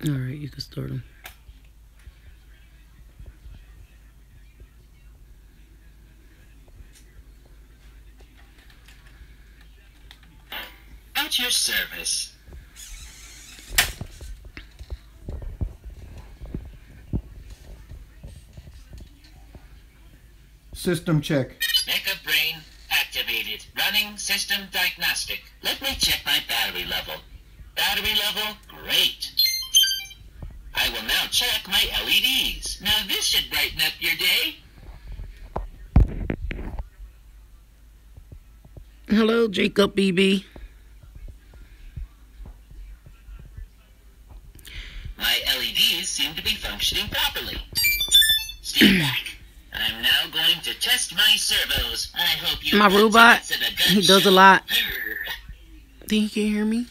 Alright, you can start them. At your service. System check. Mecha brain activated. Running system diagnostic. Let me check my battery level. Battery level, great. I will now check my LEDs. Now this should brighten up your day. Hello, Jacob BB. My LEDs seem to be functioning properly. Stand back. I'm now going to test my servos. I hope you... My robot, he does a lot. Think he can hear me?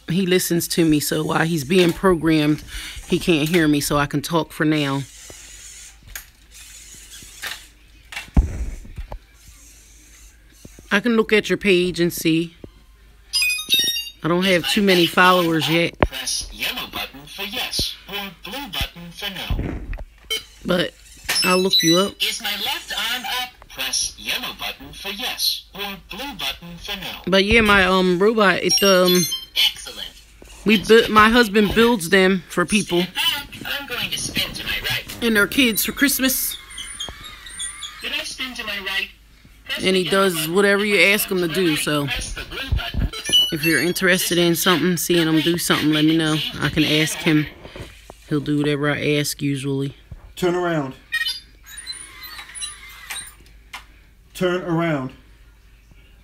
He listens to me, so while he's being programmed, he can't hear me, so I can talk for now. I can look at your page and see. I don't have too many followers yet. Press yellow button for yes, or blue button for no. But I'll look you up. Is my left arm up? Press yellow button for yes, or blue button for no. But yeah, my robot, Excellent. my husband builds them for people I'm going to spin to my right. and their kids for Christmas. Did I spin to my right? Press And the he yellow does button. whatever you ask him to do. So Press the blue button. if you're interested in something, seeing him do something, let me know. I can ask him. He'll do whatever I ask usually. Turn around. Turn around.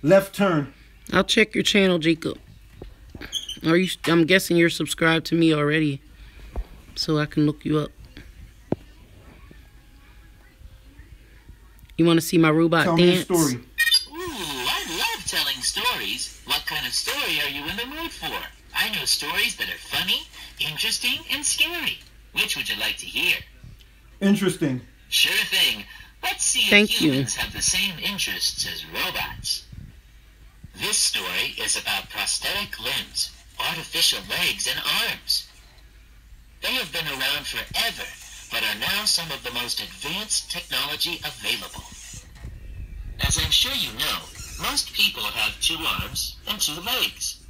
Left turn. I'll check your channel, Jacob. I'm guessing you're subscribed to me already, so I can look you up. You want to see my robot Tell dance? me a story. Ooh, I love telling stories. What kind of story are you in the mood for? I know stories that are funny, interesting, and scary. Which would you like to hear? Interesting. Sure thing. Let's see if Thank you. humans have the same interests as robots. This story is about prosthetic limbs, artificial legs and arms. They have been around forever, but are now some of the most advanced technology available. As I'm sure you know, most people have 2 arms and 2 legs.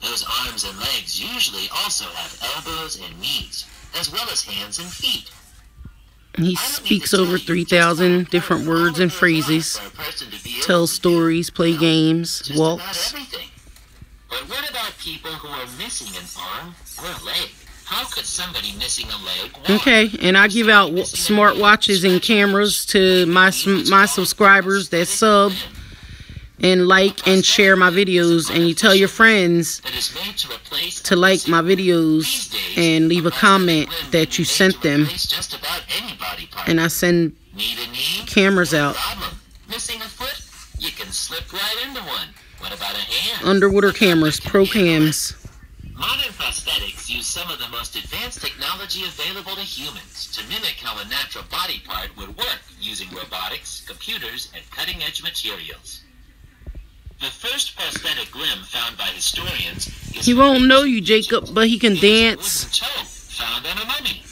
Those arms and legs usually also have elbows and knees, as well as hands and feet. He speaks over 3,000 different words and phrases, tells stories, plays games, walks. But what about people who are missing an arm or a leg? How could somebody missing a leg walk? Okay, and I give out smart watches and cameras to my subscribers that sub and like and share my videos, and you tell your friends to like my videos and leave a comment that you sent them, and I send cameras out. Missing a foot? You can slip right into one. What about a hand? Underwater cameras, pro cams. Modern prosthetics use some of the most advanced technology available to humans to mimic how a natural body part would work using robotics, computers, and cutting-edge materials. The first prosthetic limb found by historians is... He won't know you, Jacob, but he can dance. Wooden toe found on a mummy.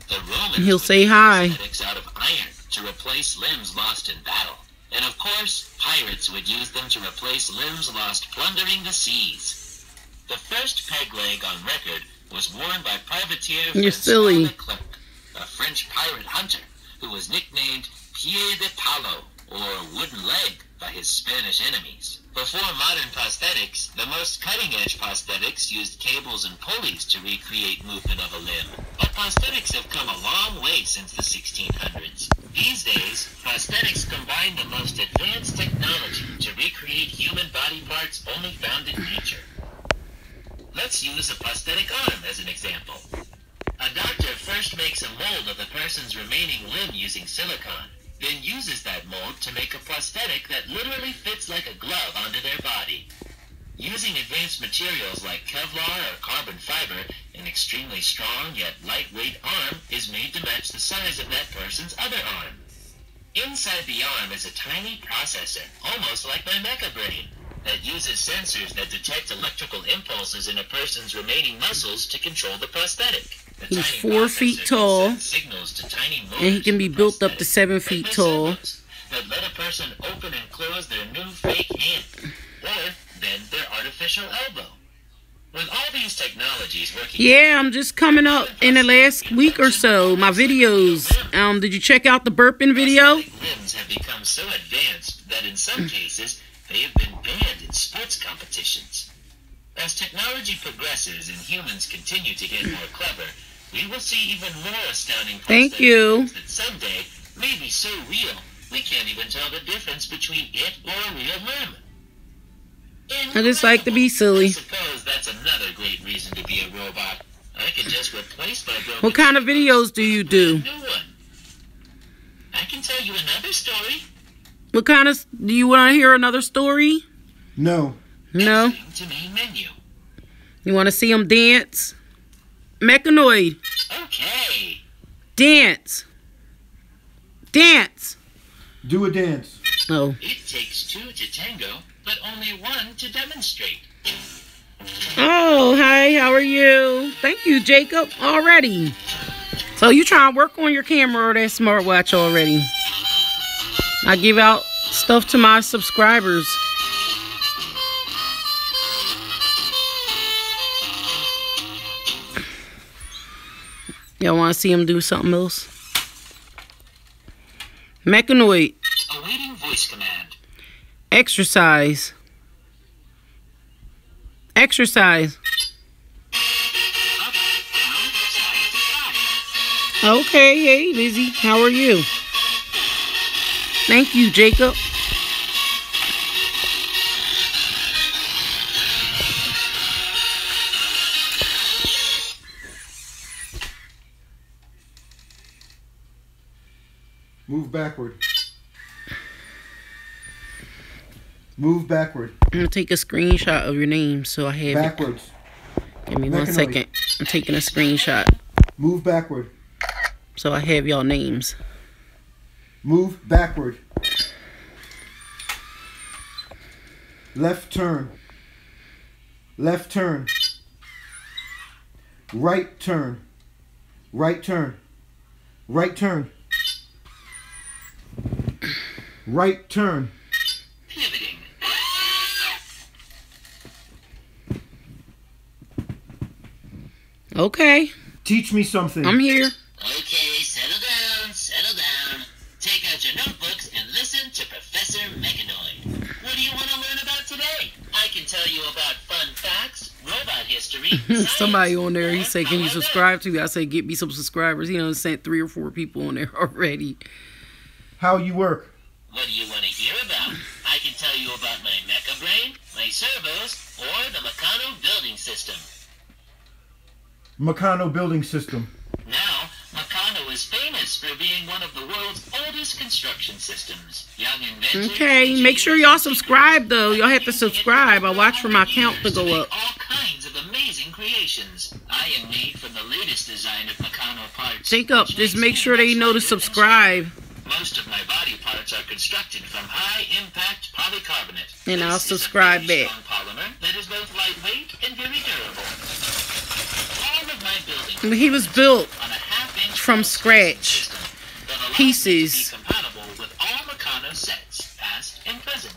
The Romans He'll would say make hi. prosthetics out of iron to replace limbs lost in battle. And of course, pirates would use them to replace limbs lost plundering the seas. The first peg leg on record was worn by privateer You're silly. Leclerc, a French pirate hunter who was nicknamed Pied de Palo, or wooden leg, by his Spanish enemies. Before modern prosthetics, the most cutting-edge prosthetics used cables and pulleys to recreate movement of a limb. But prosthetics have come a long way since the 1600s. These days, prosthetics combine the most advanced technology to recreate human body parts only found in nature. Let's use a prosthetic arm as an example. A doctor first makes a mold of the person's remaining limb using silicone, then uses that mold to make a prosthetic that literally fits like a glove onto their body. Using advanced materials like Kevlar or carbon fiber, an extremely strong yet lightweight arm is made to match the size of that person's other arm. Inside the arm is a tiny processor, almost like my mecha brain. that uses sensors that detect electrical impulses in a person's remaining muscles to control the prosthetic. The He's tiny 4 feet processor tall, sends signals to tiny and he can be built up to 7 feet tall. That let a person open and close their new fake hand, or bend their artificial elbow. With all these technologies working, Yeah, I'm just coming up in the last week or so. My videos. Did you check out the burping video? limbs have become so advanced that in some cases they have been banned in sports competitions. As technology progresses and humans continue to get more clever, we will see even more astounding Thank you. that someday may be so real we can't even tell the difference between it or a real limb. I just like to be I silly. suppose that's another great reason to be a robot. I could just replace my broken What kind of videos do you do? new one. I can tell you another story. What kind of... Do you want to hear another story? No. No? Exiting to main menu. You want to see them dance? MECCANOID. Okay. Dance. Dance. Do a dance. Oh. It takes 2 to tango, but only 1 to demonstrate. Oh, hi. How are you? Thank you, Jacob. Already. So you trying to work on your camera or that smartwatch already? I give out stuff to my subscribers. Y'all want to see him do something else? MECCANOID. Awaiting voice command. Exercise. Exercise. Up, down, side to side. Okay, hey, Lizzie. How are you? Thank you, Jacob. Move backward. Move backward. I'm going to take a screenshot of your name so I have it. Backwards. Give me 1 MECCANOID. second. I'm taking a screenshot Move backward. so I have y'all names. Move backward. Left turn. Left turn. Right turn. Right turn. Right turn. Right turn. Pivoting. Okay, Teach me something. I'm here. Okay, settle down, settle down. Take out your notebooks and listen to Professor MECCANOID. What do you want to learn about today? I can tell you about fun facts, robot history, science, Somebody on there, he or said, can you how I work. subscribe to me? I said, get me some subscribers. He done sent 3 or 4 people on there already. How you work. What do you want to hear about? I can tell you about my mecha brain, my servos, or the Meccano building system. Meccano building system. Now, Meccano is famous for being one of the world's oldest construction systems. Young inventors, Okay, make sure y'all subscribe, though. Y'all have to subscribe. I watch for my count to go up. All kinds of amazing creations. I am made from the latest design of Meccano parts. Jacob, which just makes make me sure they much know to lighter and subscribe. most of my body parts are constructed from high-impact polycarbonate. And I'll This is a subscribe very back. strong polymer that is both lightweight and very durable. All of my buildings He was built on a half-inch from scratch. system that allows Pieces. me to be compatible with all Meccano sets, past and present.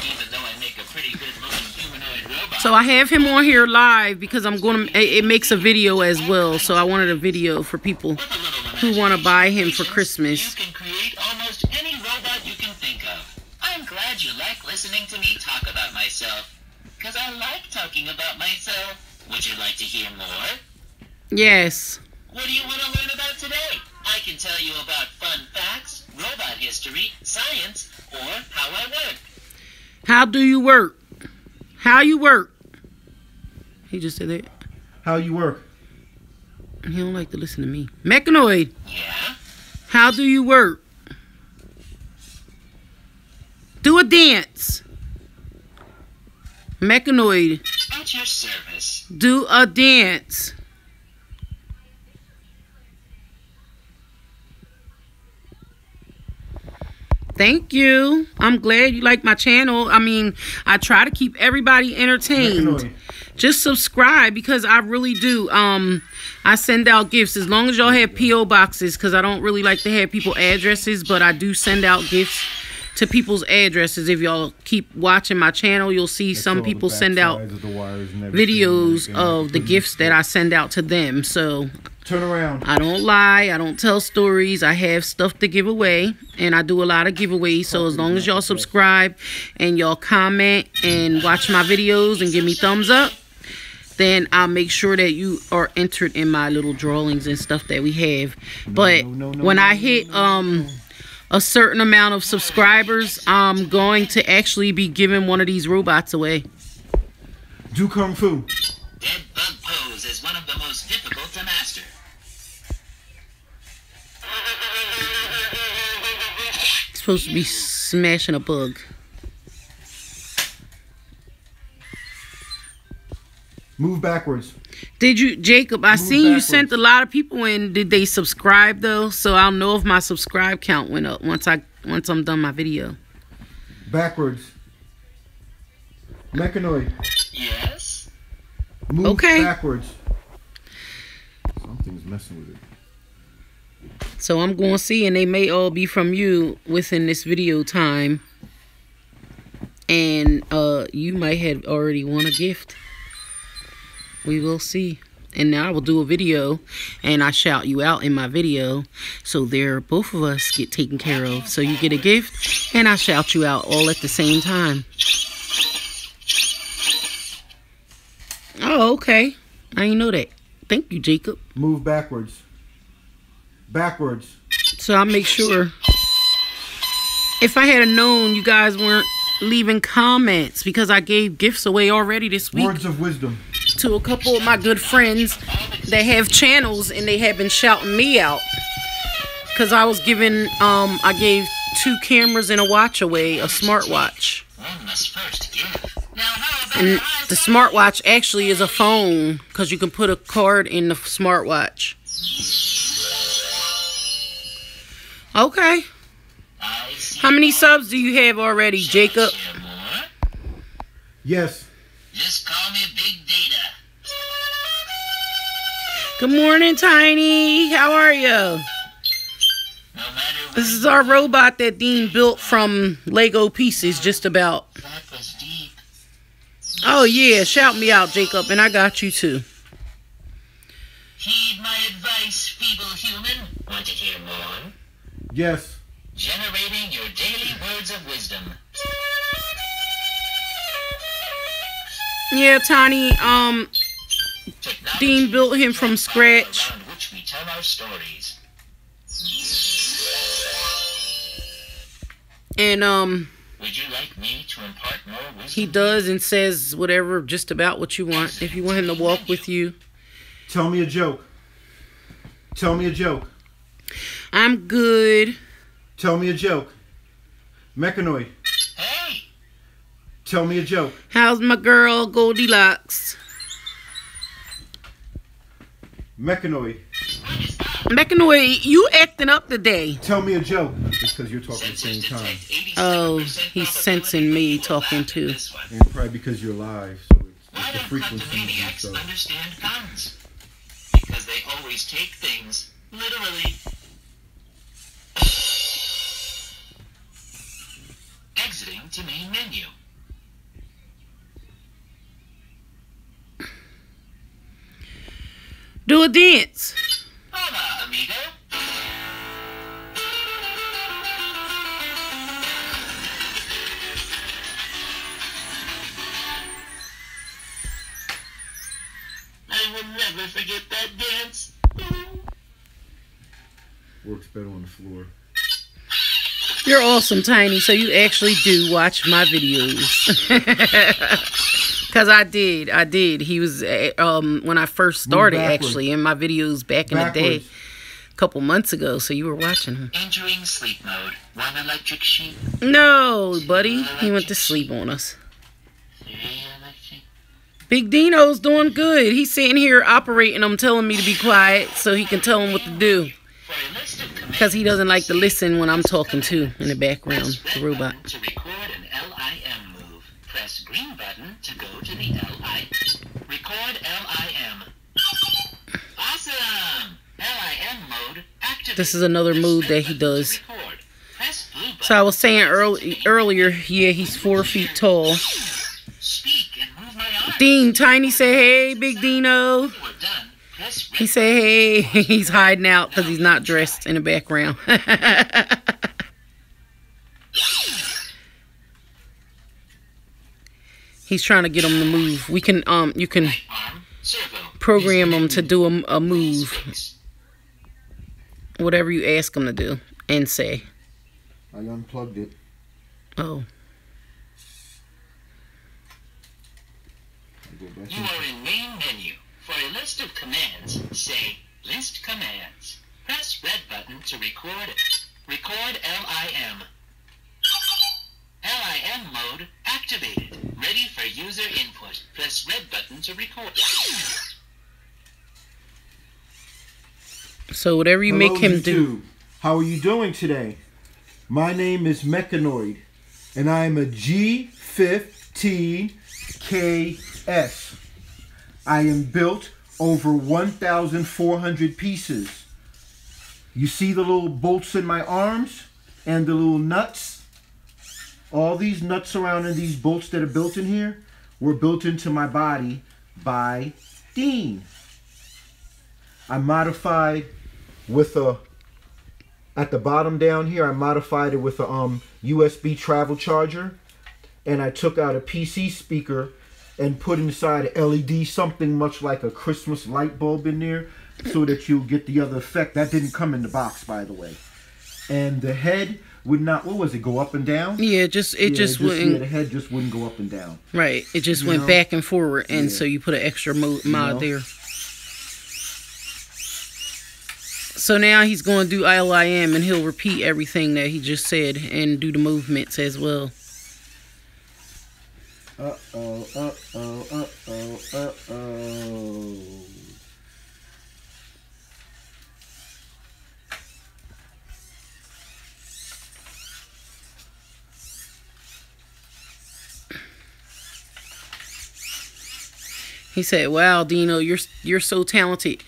Even though I make a pretty good-looking humanoid robot. So I have him on here live because I'm going to, it makes a video as well. So I wanted a video for people with a little who want to buy him for imagination, Christmas. You can create almost any robot you can think of. I'm glad you like listening to me talk about myself. Because I like talking about myself. Would you like to hear more? Yes. What do you want to learn about today? I can tell you about fun facts, robot history, science, or how I work. How do you work? How you work? He just said that. How you work. He don't like to listen to me. MECCANOID. Yeah? How do you work? Do a dance. MECCANOID. At your service. Do a dance. Thank you. I'm glad you like my channel. I mean, I try to keep everybody entertained. MECCANOID. Just subscribe because I really do. I send out gifts as long as y'all have P.O. boxes because I don't really like to have people addresses, but I do send out gifts to people's addresses. If y'all keep watching my channel, you'll see some people send out videos of the gifts that I send out to them. So Turn around. I don't lie. I don't tell stories. I have stuff to give away, and I do a lot of giveaways. So as long as y'all subscribe and y'all comment and watch my videos and give me thumbs up, then I'll make sure that you are entered in my little drawings and stuff that we have. But when I hit a certain amount of subscribers, I'm going to actually be giving one of these robots away. Do Kung Fu. Dead bug pose is one of the most difficult to master. Supposed to be smashing a bug. Move backwards. Did you, Jacob? I Move seen you backwards. sent a lot of people in. Did they subscribe though? So I'll know if my subscribe count went up once I'm done my video. Backwards. MECCANOID. Yes? Move Okay. backwards. Something's messing with it. So I'm going to see, and they may all be from you within this video time. And you might have already won a gift. We will see. And now I will do a video, and I shout you out in my video. So there, both of us get taken care of. So you get a gift, and I shout you out all at the same time. Oh, okay. I didn't know that. Thank you, Jacob. Move backwards. Backwards. So I'll make sure. If I had known you guys weren't leaving comments, because I gave gifts away already this week Words of wisdom. to a couple of my good friends that have channels, and they have been shouting me out because I was giving I gave 2 cameras and a watch away, a smartwatch. One must first give. Now how about And the smartwatch actually is a phone because you can put a card in the smartwatch. Okay. I see How many subs do you have already, Jacob? share more? Yes. Just call me Big Data. Good morning, Tiny. How are you? No matter This is our robot that Dean built from Lego pieces, just about. that was deep. Oh, yeah. Shout me out, Jacob, and I got you, too. Heed my advice, feeble human. Want to hear more? Yes. Generating your daily words of wisdom. Yeah, Tiny, Technology Dean built him from is the scratch. around which we tell our stories. And, Would you like me to impart more wisdom? he does and says whatever, just about what you want. If you want him to walk with you. Tell me a joke. Tell me a joke. I'm good. Tell me a joke. MECCANOID. Hey! Tell me a joke. How's my girl, Goldilocks? MECCANOID. MECCANOID, you acting up today. Tell me a joke. It's because you're talking at the same Sensors time. detect 87% Oh, he's sensing me probability talking you will too. laugh at this one. And probably because you're live, so Why it's the don't frequencies and kleptomaniacs stuff. understand guns? Because they always take things literally. Exiting to main menu. Do a dance. Hola, amigo. I will never forget that dance. Works better on the floor. You're awesome, Tiny. So you actually do watch my videos. Because I did. He was, when I first started, backwards. actually, in my videos back in the day, Backwards. a couple months ago. So you were watching him. Entering sleep mode. One electric sheep. No, buddy. He went to sleep on us. Three electric. Big Dino's doing good. He's sitting here operating them, telling me to be quiet so he can tell him what to do. For a list of commands Because he doesn't like to listen when I'm talking too in the background, the robot. To record an LIM move. Press green button to go to the LI. Record LIM. Awesome! LIM mode activated. This is another move that he does. So I was saying earlier, yeah, he's 4 feet tall. Speak and move my arm. Dean, Tiny say, hey, Big Dino. We're done. Press red. He say, hey, he's hiding out because he's not dressed in the background. He's trying to get him to move. We can, you can program him to do a move. Whatever you ask him to do and say. I unplugged it. Oh. You are in main menu. For a list of commands, say list commands. Press red button to record it. Record LIM. LIM mode activated. Ready for user input. Press red button to record. So whatever you make him do. How are you doing today? My name is MECCANOID, and I am a G15KS. I am built over 1,400 pieces. You see the little bolts in my arms and the little nuts? All these nuts surrounding these bolts that are built in here were built into my body by Dean. I modified with at the bottom down here, I modified it with a USB travel charger, and I took out a PC speaker and put inside a LED, something much like a Christmas light bulb in there, so that you'll get the other effect. That didn't come in the box, by the way. And the head would not, what was it, go up and down? Yeah, it just wouldn't. Yeah, the head just wouldn't go up and down. Right, it just went back and forward, and so you put an extra mod there. So now he's going to do LIM, and he'll repeat everything that he just said and do the movements as well. Uh-oh, uh-oh, uh-oh, uh-oh. He said, wow, Dino, you're so talented.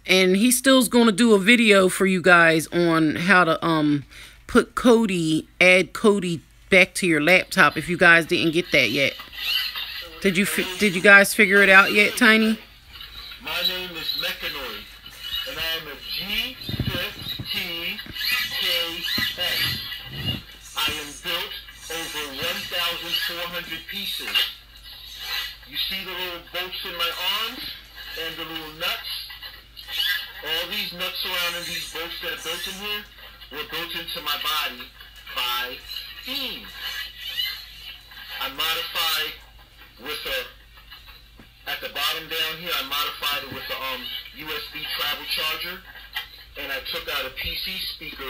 And he still's going to do a video for you guys on how to add Cody back to your laptop if you guys didn't get that yet. Did you guys figure it out yet, Tiny? My name is MECCANOID, and I am a G15KS. I am built over 1,400 pieces. You see the little bolts in my arms and the little nuts? All these nuts surrounding these bolts that are built in here were built into my body by Dean. I modified with at the bottom down here, I modified it with a USB travel charger, and I took out a PC speaker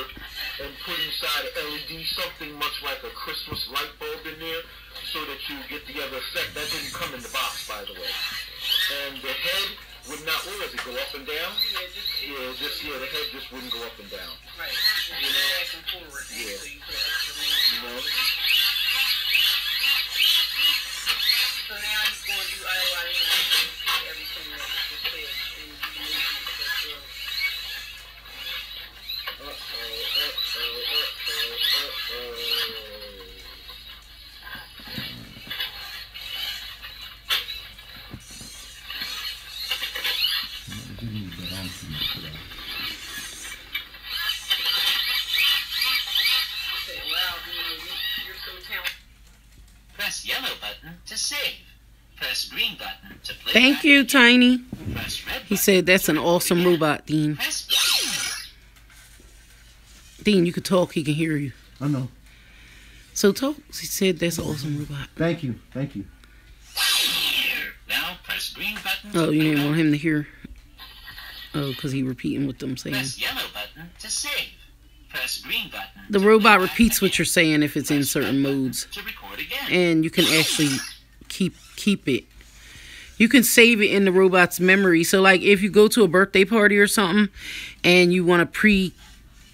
and put inside an LED, something much like a Christmas light bulb in there, so that you get the other effect. That didn't come in the box, by the way. And the head would not, what was it, go up and down? Yeah, the head just wouldn't go up and down. Right. You know? Back and forward. Yeah. So you put extra movement. You know? So now he's going to do LIM and everything that he just said and do the movement that's Press yellow button to save. Press green button to play. Thank you, Tiny. Press red He said that's an awesome robot, Dean. Dean, you could talk. He can hear you. I know. So talk. He said that's an awesome robot. Thank you. Thank you. Now press green button. Oh, you didn't want him to hear? Oh, because he repeating what I'm saying. Press yellow button to save. Press green button. The robot repeats what you're saying if it's in certain modes. To record again. And you can actually keep it. You can save it in the robot's memory. So like if you go to a birthday party or something and you want to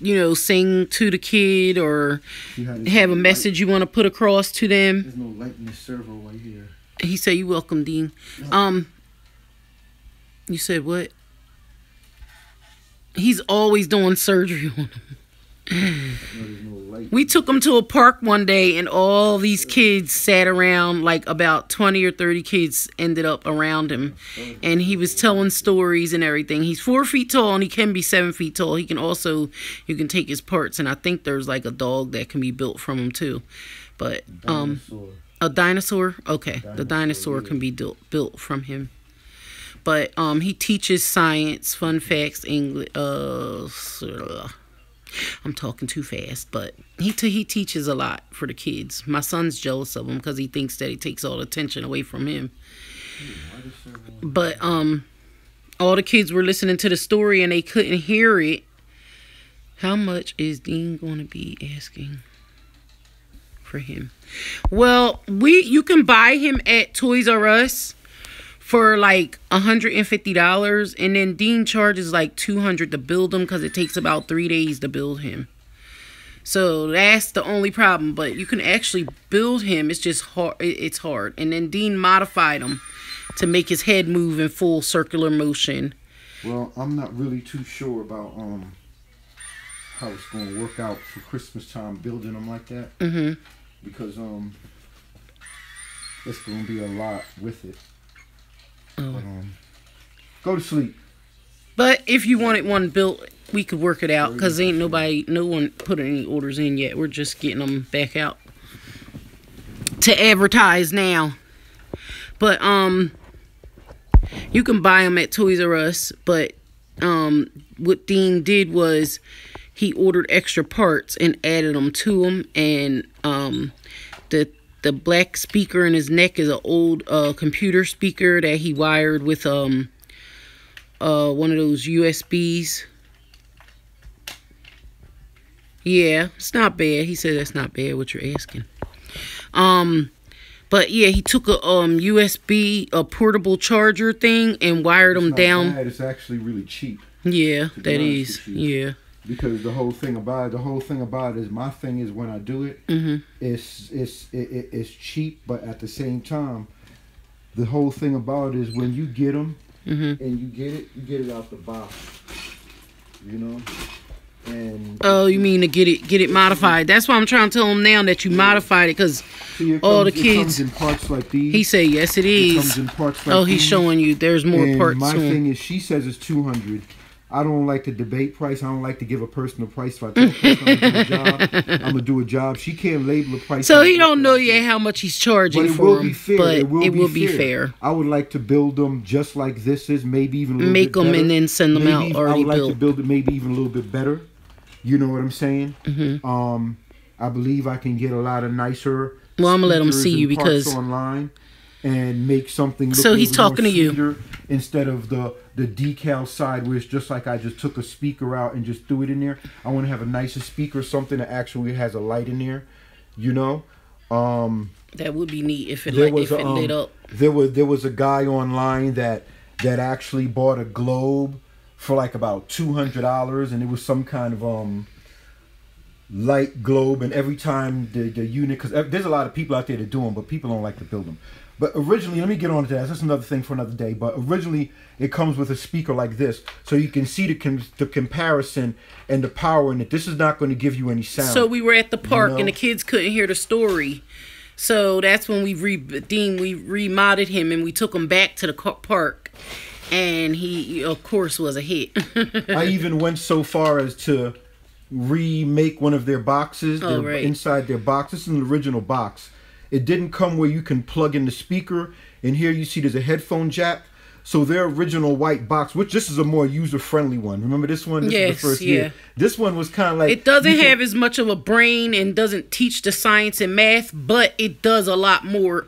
you know, sing to the kid or have a message you want to put across to them. There's no light in this servo right here. He said, "You welcome, Dean." You said what? He's always doing surgery on him. We took him to a park one day, and all these kids sat around, like about 20 or 30 kids ended up around him. And he was telling stories and everything. He's 4 feet tall, and he can be 7 feet tall. He can also, you can take his parts, and I think there's like a dog that can be built from him too. But, a dinosaur? Okay, the dinosaur can be built from him. But, he teaches science, fun facts, English, I'm talking too fast, but he teaches a lot for the kids. My son's jealous of him because he thinks that he takes all the attention away from him. But all the kids were listening to the story and they couldn't hear it. How much is Dean going to be asking for him? Well, you can buy him at Toys R Us for like $150, and then Dean charges like $200 to build him because it takes about 3 days to build him. So that's the only problem. But you can actually build him. It's just hard. It's hard. And then Dean modified him to make his head move in full circular motion. Well, I'm not really too sure about how it's going to work out for Christmas time building them like that. Because it's going to be a lot with it. Go to sleep. But if you wanted one built, we could work it out because no one put any orders in yet. We're just getting them back out to advertise now. But you can buy them at Toys R Us. But what Dean did was he ordered extra parts and added them to them. And the black speaker in his neck is an old computer speaker that he wired with one of those USBs. Yeah, it's not bad. He said that's not bad what you're asking. But yeah, he took a USB, a portable charger thing, and wired them down. Bad. It's actually really cheap. Yeah, that is. Yeah. Because the whole thing about it is my thing is when I do it, it's cheap, but at the same time, the whole thing about it is when you get them and you get it out the box, you know. And oh, you mean to get it modified? That's why I'm trying to tell him now that you modified it because all the kids. It comes in parts like these. He said yes, it is. It comes in parts like oh, he's these. Showing you there's more and parts. My thing is, she says it's $200. I don't like to debate price. I don't like to give a person a price. If I tell a person I'm gonna do a job. She can't label a price. So he don't know yet how much he's charging for them. But it will be fair. I would like to build them just like this is, maybe even a little make bit better. them and then send them out already built. I would like to build it maybe even a little bit better. You know what I'm saying? I believe I can get a lot of nicer. Well, I'm gonna let him see you because online and make something. Look so he's talking to you instead of the decal side where it's just like I just took a speaker out and just threw it in there. I want to have a nicer speaker, something that actually has a light in there. You know. That would be neat if it lit up. There was a guy online that actually bought a globe for like about $200, and it was some kind of light globe. And every time the unit, because there's a lot of people out there that do them, but people don't like to build them. But originally, let me get on to that. That's another thing for another day. But originally, it comes with a speaker like this, so you can see the comparison and the power in it. This is not going to give you any sound. So we were at the park, and the kids couldn't hear the story. So that's when we remodded him, and we took him back to the park. And he, of course, was a hit. I even went so far as to remake one of their boxes. Inside their box. This is an original box. It didn't come where you can plug in the speaker. And here you see there's a headphone jack. So their original white box, which this is a more user-friendly one. Remember this one? This is the first year. This one was kind of like... It doesn't have as much of a brain and doesn't teach the science and math, but it does a lot more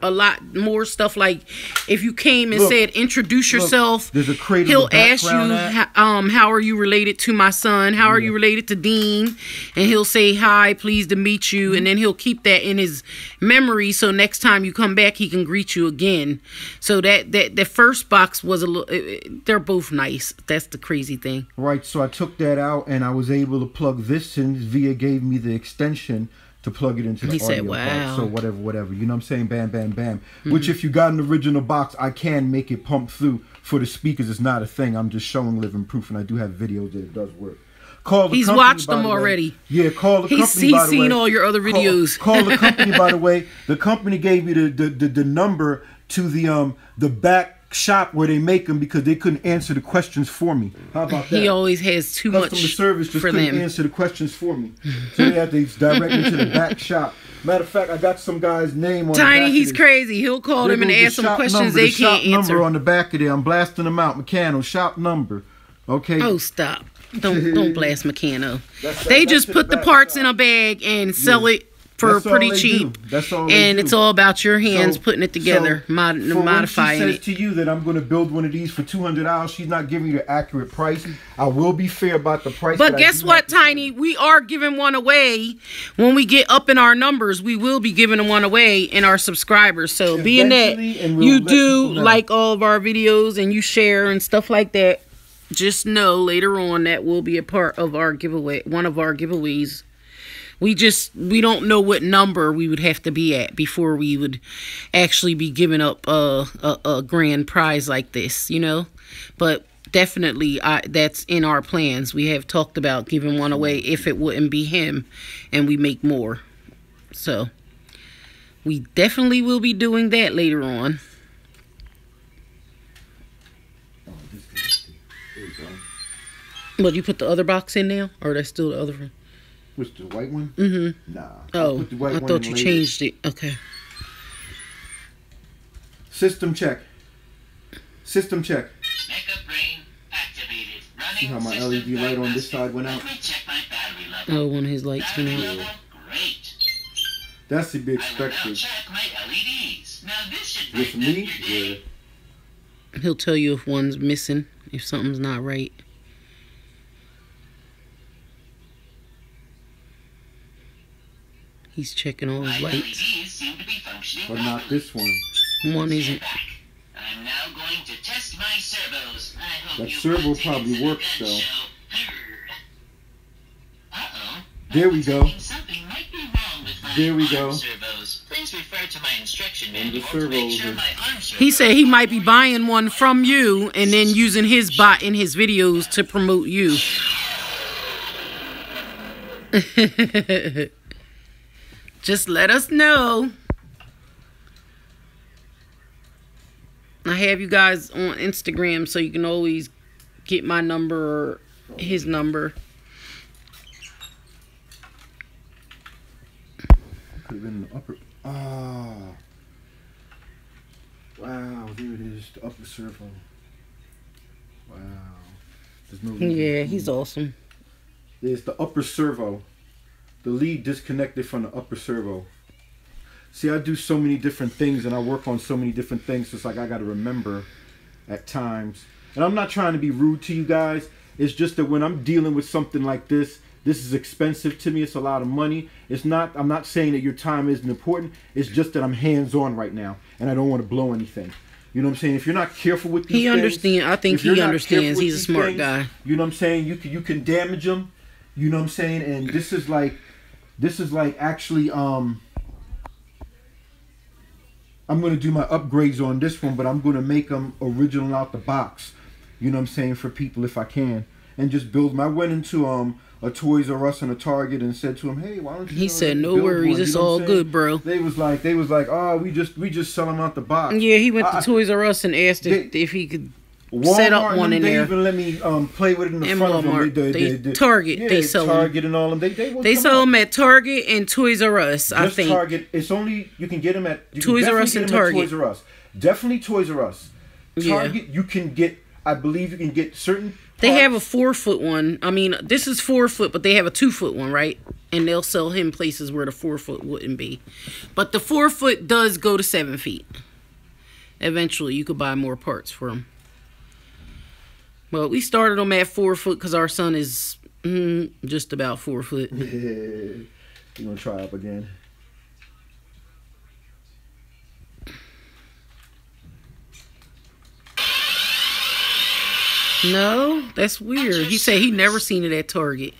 stuff. Like if you came and said, introduce yourself, there's a crate he'll ask you, how are you related to my son? How are you related to Dean? And he'll say, hi, pleased to meet you. And then he'll keep that in his memory so next time you come back, he can greet you again. So that first box was a little. They're both nice. That's the crazy thing. Right. So I took that out, and I was able to plug this in. Via gave me the extension to plug it into the audio said, wow. part. So whatever. You know what I'm saying? Bam, bam, bam. Which, if you got an original box, I can make it pump through for the speakers. It's not a thing. I'm just showing living proof, and I do have videos that it does work. He's watched them already. Yeah, call the company, by the way. He's seen all your other videos. Call the company, by the way. The company gave me the number to the back shop where they make them because they couldn't answer the questions for me. How about that? He always has too much Customer service just for couldn't them. answer the questions for me. So they had to direct me to the back shop. Matter of fact, I got some guy's name on Tiny, the back he's of crazy. He'll call them and ask them questions they can't answer. answer. Number on the back of there. I'm blasting them out. Meccano, shop number. Okay. Oh, stop. Don't blast Meccano. They just put the parts in a bag and sell it for pretty cheap. That's all. And it's all about your hands putting it together, modifying it. She says it. to you that I'm going to build one of these for $200. She's not giving you the accurate price. I will be fair about the price. But guess what, Tiny? We are giving one away. When we get up in our numbers, we will be giving one away in our subscribers. So being that you do like all of our videos and you share and stuff like that, just know later on that will be a part of our giveaway, one of our giveaways. We don't know what number we would have to be at before we would actually be giving up a grand prize like this, you know. But definitely that's in our plans. We have talked about giving one away if it wouldn't be him and we make more. So we definitely will be doing that later on. Well, you put the other box in now, or that's still the other one? Which, the white one? Mm-hmm. Nah. Oh, I thought you changed it. Okay. System check. System check. Makeup brain activated. Running. See how my LED light on this side went out? Let me check my battery level. Oh, one of his lights went Battery out. level, great. That's to be I will now expected. check my LEDs. Now this should With brighten up me? your day. Yeah. He'll tell you if one's missing, if something's not right. He's checking all his My lights. LEDs seem to be functioning But not properly. this one. One Sit isn't. back. I'm now going to test my servos. I hope That you servo won't take probably this in a works, though. nutshell. Uh-oh. There we go. Something might be wrong with my There we arm go. servos. Please refer to my instruction And the manual to make servos sure are- my arm servos He said he might be buying one from you and then using his bot in his videos to promote you. Just let us know. I have you guys on Instagram so you can always get my number or his number. Could have been the upper. Ah. Wow, there it is. The upper servo. Wow. There's no reason Yeah, to he's move. awesome. There's the upper servo. The lead disconnected from the upper servo. See, I do so many different things and I work on so many different things. So it's like I got to remember at times. And I'm not trying to be rude to you guys. It's just that when I'm dealing with something like this is expensive to me. It's a lot of money. It's not. I'm not saying that your time isn't important. It's just that I'm hands-on right now and I don't want to blow anything. You know what I'm saying? If you're not careful with these He things, understands. I think if you're he not understands. careful with He's a these smart things, guy. You know what I'm saying? You can damage them. You know what I'm saying? And this is like actually I'm going to do my upgrades on this one, but I'm going to make them original out the box. You know what I'm saying? For people if I can. And just build them. I went into a Toys R Us and a Target and said to him, "Hey, why don't you?" He said, "No worries, it's all good, bro." They was like, "Oh, we just sell them out the box." Yeah, he went to Toys R Us and asked if he could set up one in they there. Even let me play with it in the And front of them. Walmart, Target, yeah, they sell them. Target and all them. They sell them at Target and Toys R Us. I think Target. It's only you can get them at Toys R Us and Target. Toys R Us. Definitely Toys R Us. Target, Yeah. you can get. I believe you can get certain. They have a parts. 4-foot one. I mean, this is 4-foot, but they have a 2-foot one, right? And they'll sell him places where the 4-foot wouldn't be. But the 4-foot does go to 7 feet. Eventually, you could buy more parts for them. Well, we started them at 4-foot because our son is just about 4 foot. Yeah. You gonna try up again? No, that's weird. He said he never seen it at Target.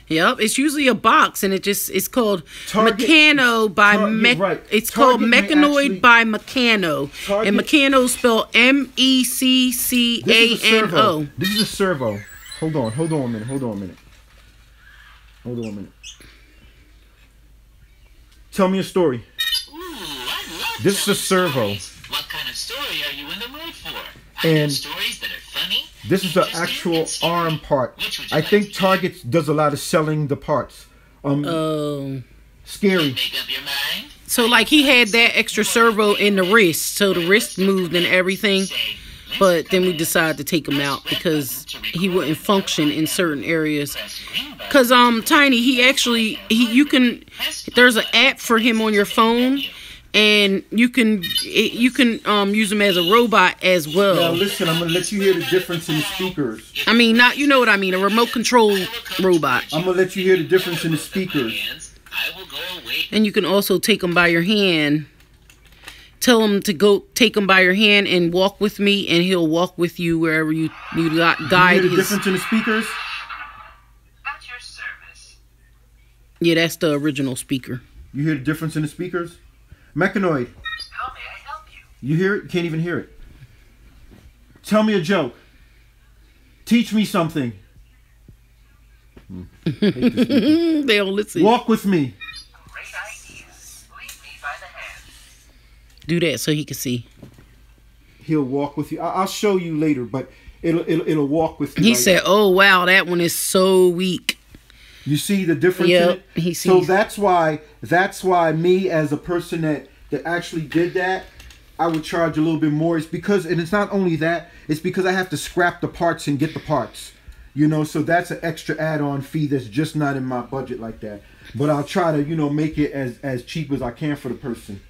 Yep, it's usually a box, and it's called Target, Meccano by right. It's Target called may MECCANOID actually- by Meccano, Target- and Meccano spelled MECCANO. This is a servo. Hold on a minute. Tell me a story. Ooh, I love This is a telling servo. stories. What kind of story are you in the mood for? I And have stories that are funny. This is the interesting, actual and scary. arm part. Which would you I like think to Target does a lot of selling the parts. Oh. Scary. Make up your mind. So like he had that extra servo in the wrist, so the wrist moved and everything. But then we decided to take him out because he wouldn't function in certain areas. Cause Tiny, there's an app for him on your phone, and you can use him as a robot as Now well. listen, I'm gonna let you hear the difference in the speakers. I mean, not, you know what I mean, a remote control robot. I'm gonna let you hear the difference in the speakers. I will go away. And you can also take him by your hand. Tell him to go take him by your hand and walk with me, and he'll walk with you wherever you guide You hear the his. difference in the speakers? At your service. Yeah, that's the original speaker. You hear the difference in the speakers? MECCANOID. How may I help you? You hear it? You can't even hear it. Tell me a joke. Teach me something. They don't listen. Walk with me. Great idea. Lead me by the hand. Do that so he can see. He'll walk with you. I'll show you later, but it'll walk with you. He like said, that. "Oh wow, that one is so weak." You see the difference in Yep, it? he So sees. that's why me as a person that actually did that, I would charge a little bit more. It's because, and it's not only that, it's because I have to scrap the parts and get the parts. You know, so that's an extra add-on fee that's just not in my budget like that. But I'll try to, make it as cheap as I can for the person.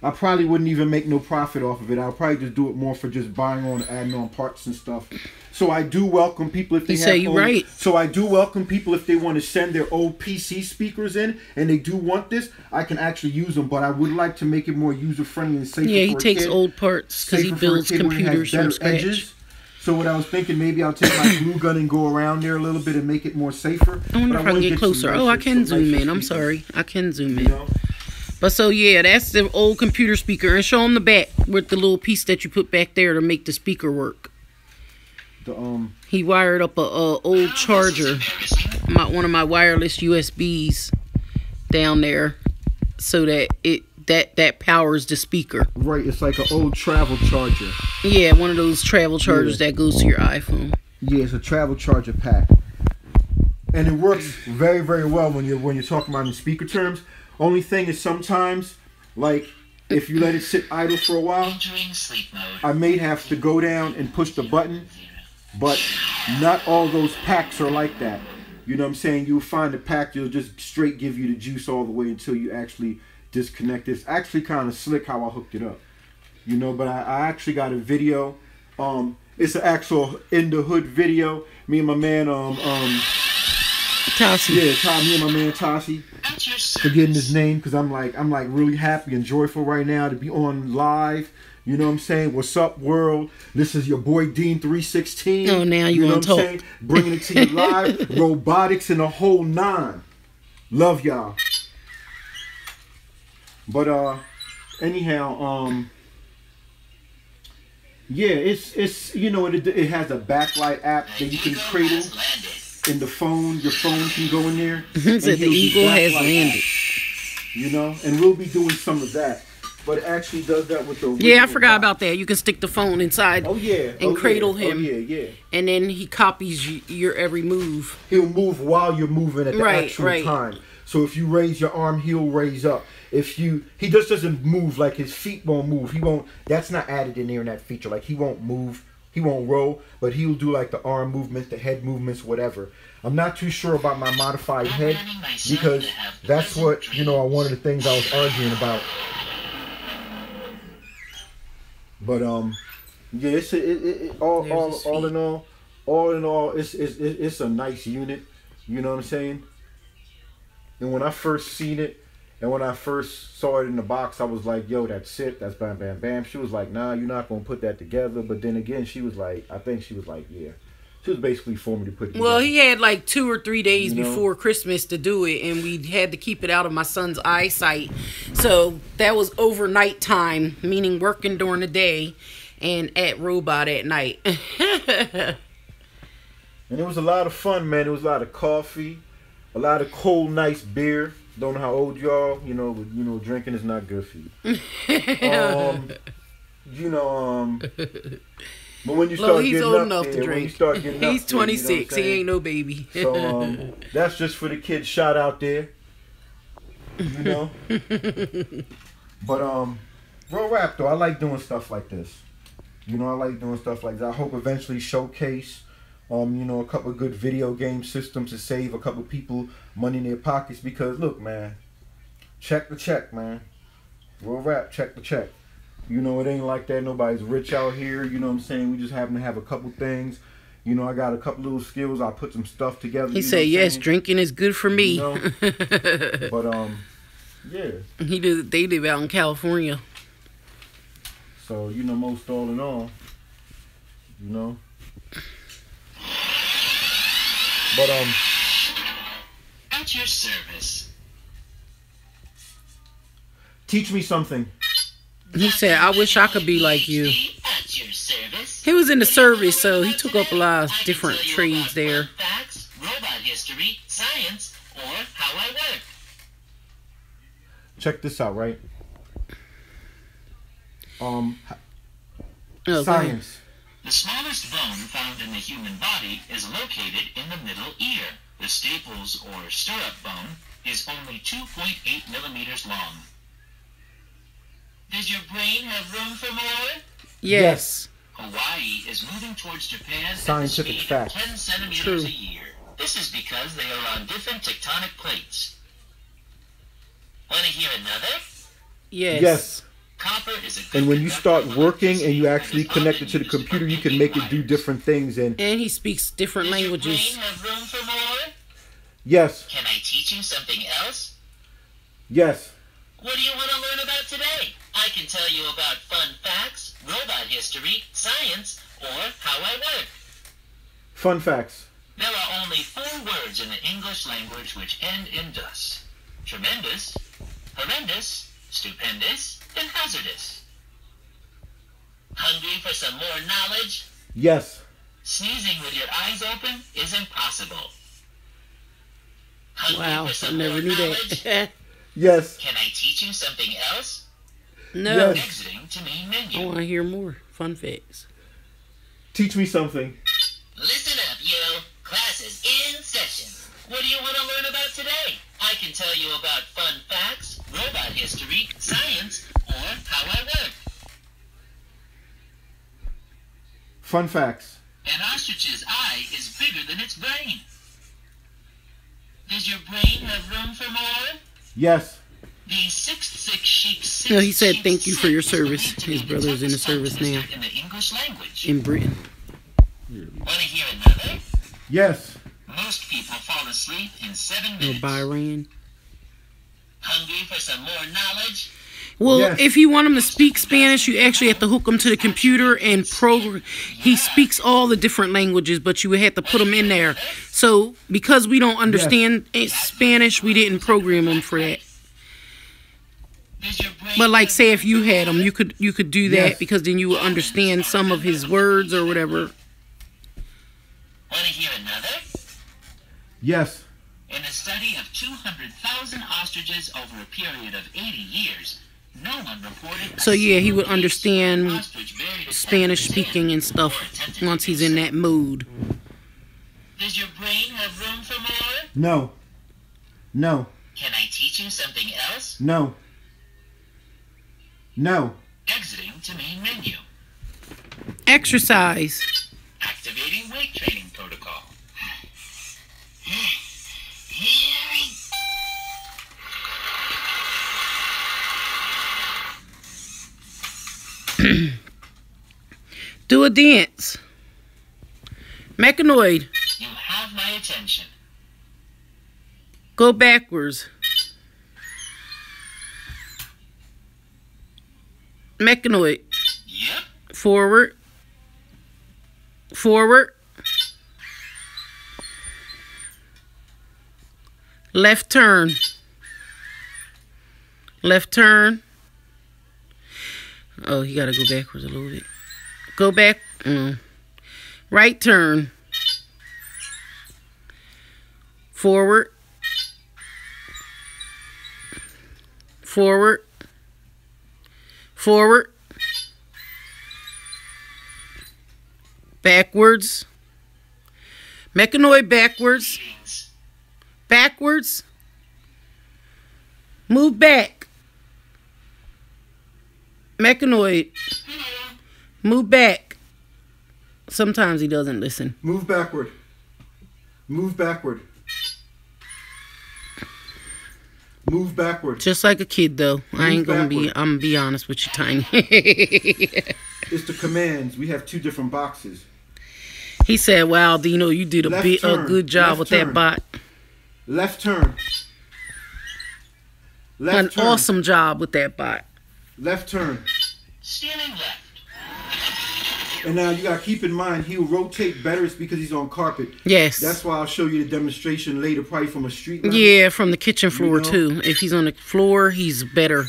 I probably wouldn't even make no profit off of it. I'll probably just do it more for just buying on, adding on parts and stuff. So I do welcome people if they You say you right. So I do welcome people if they want to send their old PC speakers in and they do want this. I can actually use them, but I would like to make it more user friendly and safer. Yeah, he for a takes kid. old parts because he Safer for a builds kid when it has computers from better scratch. edges. So what I was thinking, maybe I'll take my glue gun and go around there a little bit and make it more safer. I wonder if I wanna can get some closer. nicer- Oh, I can some zoom nicer in. I'm speakers, sorry. I can zoom You in. know? But so yeah, that's the old computer speaker, and show him the back with the little piece that you put back there to make the speaker work. He wired up a old charger, one of my wireless USBs down there, so that that powers the speaker. Right, it's like an old travel charger. Yeah, one of those travel chargers that goes to your iPhone. Yeah, it's a travel charger pack, and it works very, very well when you're talking about in speaker terms. Only thing is sometimes, like if you let it sit idle for a while, Entering sleep mode. I may have to go down and push the button, but not all those packs are like that. You know what I'm saying? You'll find a pack that'll just straight give you the juice all the way until you actually disconnect. It's actually kind of slick how I hooked it up. But I actually got a video. It's an actual in the hood video. Me and my man Tassi. yeah, me and my man Tassi. At your service. Forgetting his name because I'm like really happy and joyful right now to be on live. You know what I'm saying? What's up, world? This is your boy Dean 316. Oh, now you know wanna what I'm talk. saying? Bringing it to you live. Robotics and the whole nine. Love y'all. But anyhow, yeah, it's it has a backlight app that you can Eagle cradle has landed. in the phone. Your phone can go in there. He said the eagle has landed. And we'll be doing some of that. But it actually does that with the Yeah, I original forgot box. about that. You can stick the phone inside. Oh yeah, and cradle yeah. him. Oh yeah. And then he copies your every move. He'll move while you're moving at the Right, actual right. time. So if you raise your arm, he'll raise up. He just doesn't move, like his feet won't move. He won't. That's not added in there in that feature. Like he won't move. He won't roll, but he'll do like the arm movements, the head movements, whatever. I'm not too sure about my modified head because that's what one of the things I was arguing about. But yeah, it's all in all, it's a nice unit. You know what I'm saying? And when I first seen it, And when I first saw it in the box, I was like, yo, that's it. That's bam, bam, bam. She was like, nah, you're not going to put that together. But then again, she was like, I think she was like, yeah. She was basically for me to put it together. Well, he had like 2 or 3 days You know? before Christmas to do it, and we had to keep it out of my son's eyesight. So that was overnight time, meaning working during the day and at Robot at night. And it was a lot of fun, man. It was a lot of coffee, a lot of cold, nice beer. Don't know how old y'all, drinking is not good for you. But when you start he's getting old up enough there, to when you drink. start getting up He's there, 26. He ain't no baby. So that's just for the kids shot out there. But real rap though, I like doing stuff like this. I like doing stuff like that. I hope eventually showcase a couple of good video game systems to save a couple of people money in their pockets, because look, man, check the check, man. Real rap, check the check. It ain't like that. Nobody's rich out here. You know what I'm saying? We just happen to have a couple things. I got a couple little skills. I put some stuff together. He said, yes, drinking is good for me. But, yeah. They live out in California. So, most all in all, But, At your service. teach me something. He said, I wish I could be like you. At your service. He was in the service, so he took up a lot of different trades there. Facts, robot history, science, or how I work. Check this out, right? Okay. Science. The smallest bone found in the human body is located in the middle ear. The staples or stirrup bone is only 2.8 millimeters long. Does your brain have room for more? Yes. Hawaii is moving towards Japan Scientific at the speed fact. of 10 centimeters True. a year. This is because they are on different tectonic plates. Want to hear another? Yes. Yes. Copper is a good And when you start conductor of working and you electricity actually and is connect it often to the used for computer, you can making make it do wires. different things. And And he speaks different Does your languages. brain have room for more? yes, Can I teach you something else? yes. What do you want to learn about today? I can tell you about fun facts, robot history, science, or how I work. Fun facts. There are only 4 words in the English language which end in "-us." Tremendous, horrendous, stupendous, and hazardous. Hungry for some more knowledge? Yes. Sneezing with your eyes open is impossible. Hungry Wow, for I some never more knew knowledge? that. Yes. Can I teach you something else? No. Yes. Exiting to main I menu. want to hear more fun facts. Teach me something. Listen up, you. Class is in session. What do you want to learn about today? I can tell you about fun facts, robot history, science, or how I work. Fun facts. An ostrich's eye is bigger than its brain. Does your brain have room for more? Yes. The 6'6" sheep. No, he said thank you for your service. His brother's in the service now. In the English language. In Britain. Want to hear another? Yes. Most people fall asleep in 7 Or minutes. Bahrain. Hungry for some more knowledge? Well, Yes. if you want him to speak Spanish, you actually have to hook him to the computer and program. He speaks all the different languages, but you would have to put him in there. So, because we don't understand Spanish, we didn't program him for that. Does your brain But like, say if you had him, you could do that Yes. because then you would understand some of his words or whatever. Want to hear another? Yes. In a study of 200,000 ostriches over a period of 80 years, no one reported. So yeah, he would a understand ostrich buried a Spanish tentative speaking and fin or stuff attempted once to he's do in so. that mood. Does your brain have room for more? No. No. Can I teach you something else? No. No. Exiting to main menu. Exercise. Activating weight training protocol. Do a dance. MECCANOID. You have my attention. Go backwards. MECCANOID. Yep. Forward. Forward. Left turn. Left turn. Oh, you gotta go backwards a little bit. Go back. Right turn. Forward. Forward. Forward. Backwards. MECCANOID backwards. Backwards. Move back. MECCANOID. Move back. Sometimes he doesn't listen. Move backward. Move backward. Move backward. Just like a kid, though. I ain't gonna be. Backward. I'm gonna be honest with you, Tiny. It's the commands. We have 2 different boxes. He said, "Wow, Dino, you did a good job with that bot. Left turn. An awesome job with that bot." Left turn. Steering left. And now you gotta keep in mind, he'll rotate better. It's because he's on carpet. Yes. That's why I'll show you the demonstration later, probably from a street level. Yeah, from the kitchen floor, You know? too. If he's on the floor, he's better.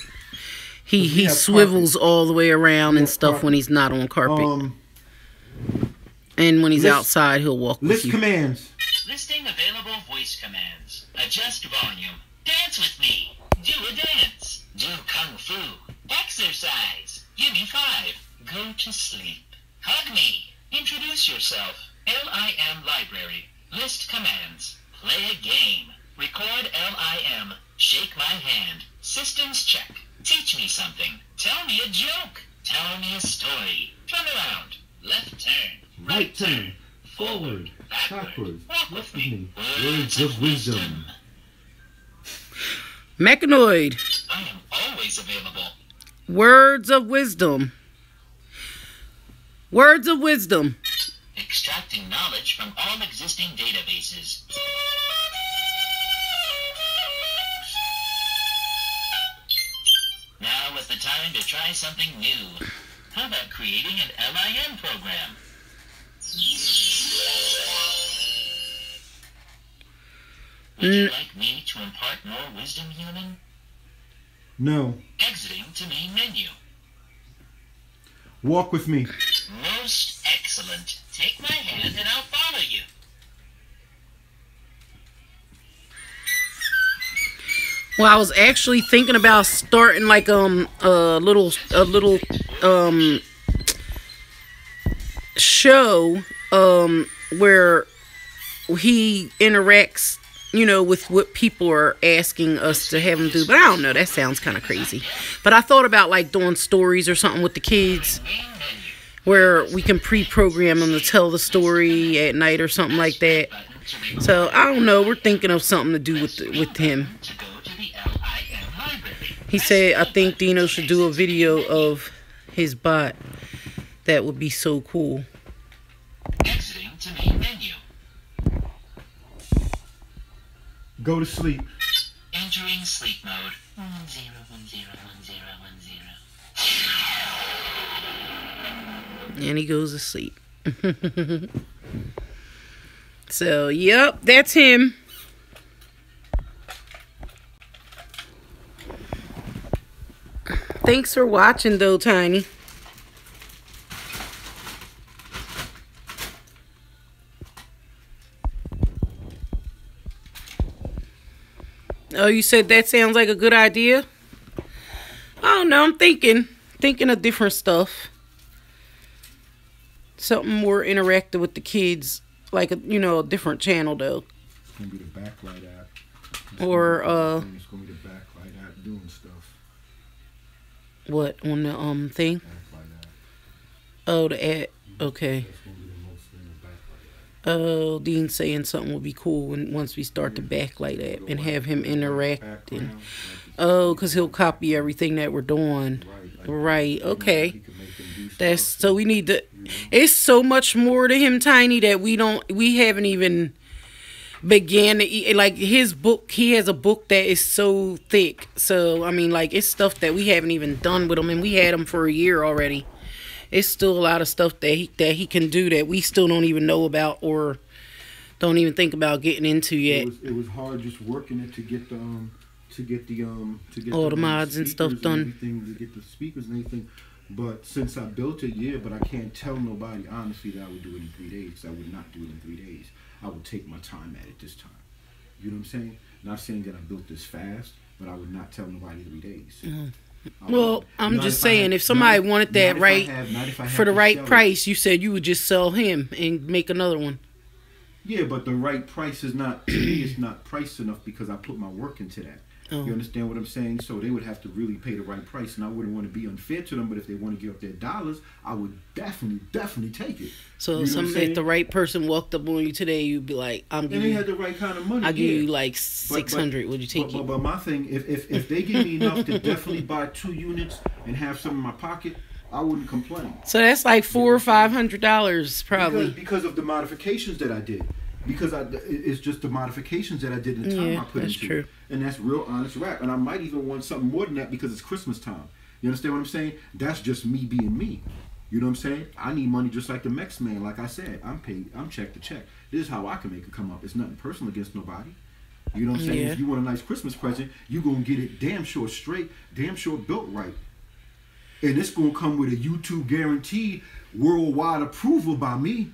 He swivels all the way around and stuff when he's not on carpet. And when he's outside, he'll walk with List you. commands. Listing available voice commands. Adjust volume. Dance with me. Do a dance. Do kung fu. Exercise. Give me 5. Go to sleep. Hug me. Introduce yourself. LIM library. List commands. Play a game. Record LIM. Shake my hand. Systems check. Teach me something. Tell me a joke. Tell me a story. Turn around. Left turn. Right turn. Forward. Backwards. Walk with me. Words of wisdom. MECCANOID. I am always available. Words of wisdom. Words of wisdom. Extracting knowledge from all existing databases. Now is the time to try something new. How about creating an LIM program? Would you like me to impart more wisdom, human? No. Exiting to main menu. Walk with me. Most excellent. Take my hand and I'll follow you. Well, I was actually thinking about starting like a little show where he interacts, you know, with what people are asking us to have him do. But I don't know, that sounds kind of crazy. But I thought about like doing stories or something with the kids where we can pre-program them to tell the story at night or something like that. So I don't know, we're thinking of something to do with him. He said, I think Dino should do a video of his bot. That would be so cool. Exiting to main menu. Go to sleep. Entering sleep mode. 10101010. And he goes to sleep. So, yep, that's him. Thanks for watching, though, Tiny. Oh, you said that sounds like a good idea? I don't know. I'm thinking of different stuff. Something more interactive with the kids, like a different channel though. It's gonna be the backlight app. It's gonna be the backlight app doing stuff. What on the thing? Backlight app. Oh, the ad. Okay. That's gonna be the most thing, the backlight app. Oh, Dean saying something will be cool once we start the backlight app and have him interacting. Oh, because he'll copy everything that we're doing. Right. Okay. That's so we need to. It's so much more to him, Tiny, that we haven't even began to eat. Like his book, he has a book that is so thick. So I mean, like it's stuff that we haven't even done with him, and we had him for a year already. It's still a lot of stuff that he can do that we still don't even know about or don't even think about getting into yet. It was hard just working it to get the all the mods and stuff done. To get the speakers and everything. But since I built it, yeah, but I can't tell nobody honestly that I would do it in 3 days. I would not do it in 3 days. I would take my time at it this time. You know what I'm saying? Not saying that I built this fast, but I would not tell nobody 3 days. Well, I'm just saying, if somebody wanted that for the right price, you said you would just sell him and make another one. Yeah, but the right price is not, to me, it's not priced enough because I put my work into that. Oh. You understand what I'm saying? So they would have to really pay the right price, and I wouldn't want to be unfair to them, but if they want to give up their dollars, I would definitely take it. So if the right person walked up on you today, you'd be like, I'm giving you... And they had the right kind of money. I'll give you like 600. Would you take it? But my thing, if they give me enough to definitely buy 2 units and have some in my pocket, I wouldn't complain. So that's like $400 or $500 probably. Because of the modifications that I did. Because it's just the modifications that I did in the time I put into true. it. And that's real honest rap. And I might even want something more than that because it's Christmas time. You understand what I'm saying? That's just me being me. You know what I'm saying? I need money just like the Mex man. Like I said, I'm paid. I'm check to check. This is how I can make it come up. It's nothing personal against nobody. You know what I'm saying? Yeah. If you want a nice Christmas present, you're going to get it damn sure straight, damn sure built right. And it's going to come with a YouTube guaranteed worldwide approval by me.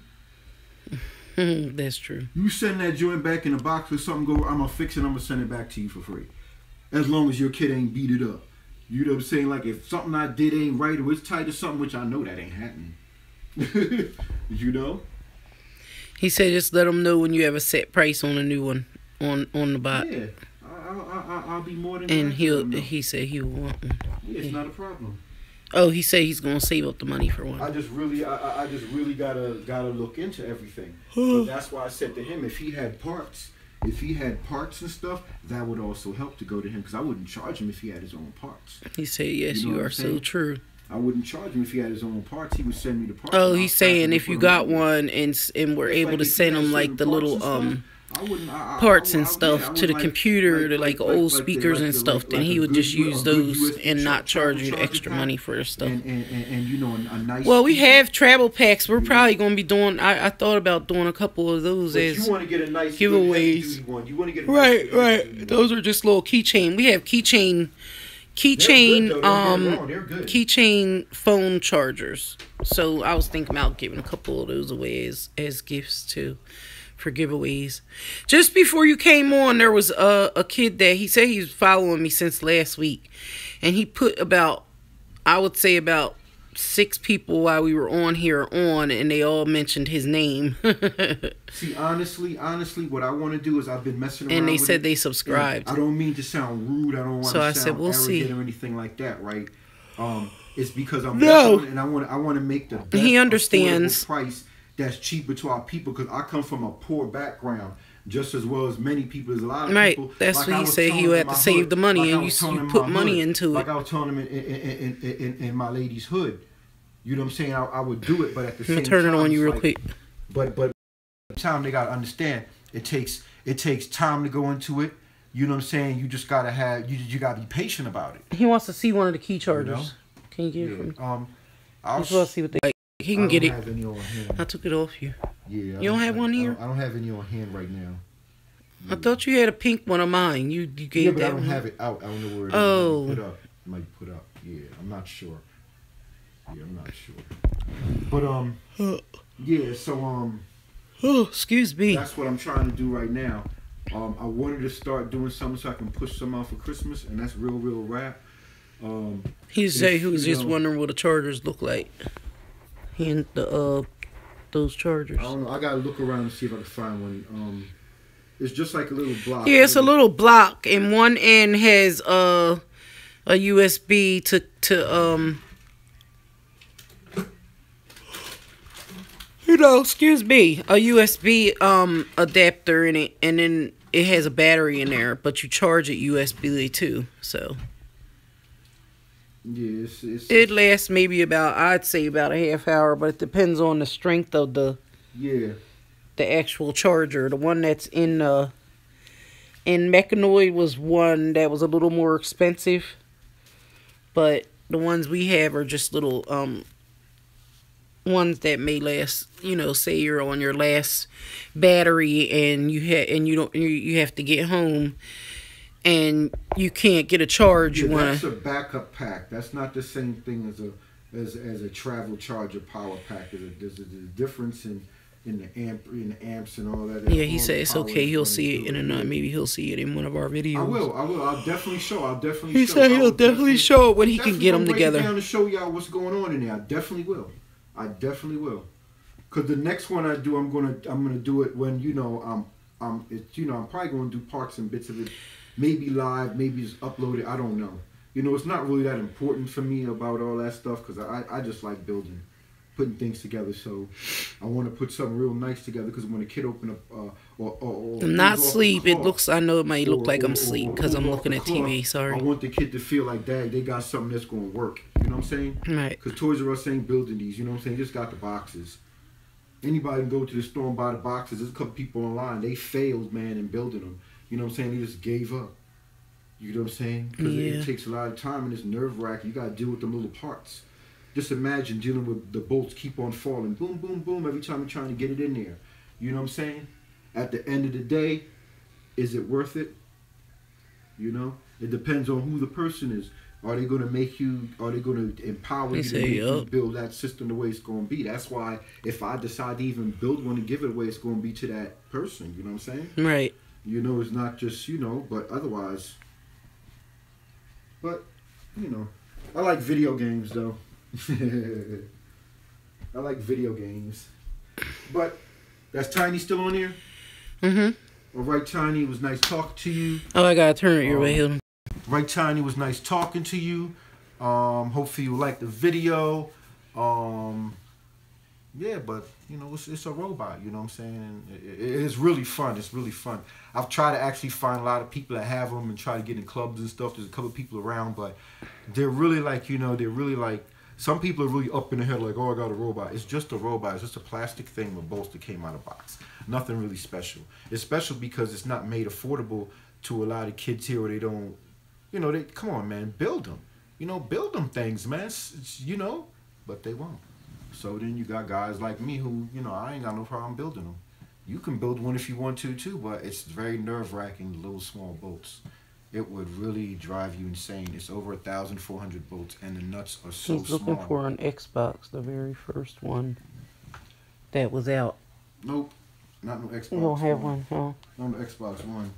That's true. You send that joint back in a box or something, I'm going to fix it, I'm going to send it back to you for free. As long as your kid ain't beat it up. You know what I'm saying? Like if something I did ain't right or it's tight or something, which I know that ain't happening. You know? He said just let them know when you have a set price on a new one on the bot. Yeah. I'll be more than and he said he'll want one. Yeah, it's not a problem. Oh, he said he's gonna save up the money for one. I just really gotta look into everything. But that's why I said to him, if he had parts and stuff, that would also help to go to him because I wouldn't charge him if he had his own parts. He said, "Yes, you are so true." I wouldn't charge him if he had his own parts. He would send me the parts. Oh, he's saying if you got one and we're able to send him like the little parts and stuff to the computer, to like old speakers and stuff, then he would just use those and not charge you extra money for the stuff. And you know, a nice. Well, we have travel packs. We're probably going to be doing. I thought about doing a couple of those as you want to get a nice giveaways. You want to get a right. Those are just little keychain. We have keychain phone chargers. So I was thinking about giving a couple of those away as gifts too. For giveaways. Just before you came on, there was a kid that he said he was following me since last week, and he put about 6 people while we were on here and they all mentioned his name. See, honestly, what I want to do is I've been messing around and they with said it, they subscribed. I don't mean to sound rude. I don't want to sound arrogant or anything like that, right? It's because I'm and I want to make the best he understands price that's cheaper to our people because I come from a poor background just as well as many people. There's a lot of people. That's what he said. He had to save the money and you put money into it. Like I was telling him in my lady's hood. You know what I'm saying? I would do it, but at the same time, turn it on you real quick. But the time they gotta understand it takes time to go into it. You know what I'm saying? You just gotta have you gotta be patient about it. He wants to see one of the key chargers. You know? Can you get it from me? I just want to see what they like. He can get it. I took it off you. Yeah. You don't have one here? I don't have any on hand right now. I thought you had a pink one of mine. You gave that one. I don't have it out. I don't know where it is. Oh. It might put up. Yeah, I'm not sure. But yeah. So Oh, excuse me. That's what I'm trying to do right now. I wanted to start doing something so I can push some out for Christmas, and that's real rap. He said he was just wondering what the chargers look like. He and those chargers. I don't know. I gotta look around and see if I can find one. It's just like a little block. Yeah, it's a little block, and one end has a USB to excuse me, a USB adapter in it, and then it has a battery in there, but you charge it USB too. So yeah, it lasts maybe I'd say about a half hour, but it depends on the strength of the. Yeah. the actual charger. The one that's in MECCANOID was one that was a little more expensive, but the ones we have are just little ones that may last, you know, say you're on your last battery and you have to get home and you can't get a charge. Yeah, you want that's a backup pack. That's not the same thing as a travel charger power pack. There's a difference in the amps and all that. Yeah, he said it's okay. He'll see it in another. Maybe he'll see it in one of our videos. I will. I'll definitely show. He said he'll definitely show it when he can get them together. Down to show y'all what's going on in there. I definitely will. Cause the next one I do, I'm gonna do it when I'm probably gonna do parts and bits of it, maybe live, maybe just upload it. I don't know. It's not really that important for me about all that stuff because I just like putting things together. So I want to put something real nice together because when a kid open up I'm not asleep. It looks. I know it might look like I'm asleep because I'm looking at TV. Sorry. I want the kid to feel like they got something that's gonna work. You know what I'm saying? Right. Because Toys R Us ain't building these. You know what I'm saying? Just got the boxes. Anybody can go to the store and buy the boxes. There's a couple people online. They failed, man, in building them. You know what I'm saying? They just gave up. You know what I'm saying? Because it takes a lot of time and it's nerve-wracking. You got to deal with them little parts. Just imagine dealing with the bolts keep on falling. Boom, boom, boom, every time you're trying to get it in there. You know what I'm saying? At the end of the day, is it worth it? It depends on who the person is. Are they going to make you, are they going to empower you to make you build that system the way it's going to be? That's why if I decide to even build one and give it away, it's going to be to that person. You know what I'm saying? Right. It's not just, but otherwise. But, I like video games, though. I like video games. But, that's Tiny still on here? Mm-hmm. All right, Tiny, it was nice talking to you. Oh, I got to turn it your way, Hilton. Right, Tiny, it was nice talking to you. Hopefully you liked the video. Yeah, but, it's a robot, you know what I'm saying? And it's really fun. It's really fun. I've tried to actually find a lot of people that have them and try to get in clubs and stuff. There's a couple of people around, but they're really like, some people are really up in the head like, oh, I got a robot. It's just a robot. It's just a plastic thing with bolts that came out of the box. Nothing really special. It's special because it's not made affordable to a lot of kids here where they don't, they come on, man, build them. Build them things, man. But they won't. So then you got guys like me who, I ain't got no problem building them. You can build one if you want to too, but it's very nerve-wracking, little small bolts. It would really drive you insane. It's over 1,400 bolts, and the nuts are so small. He's looking for an Xbox, the very first one that was out. Nope, not no Xbox. You don't have one, huh? Not no Xbox One.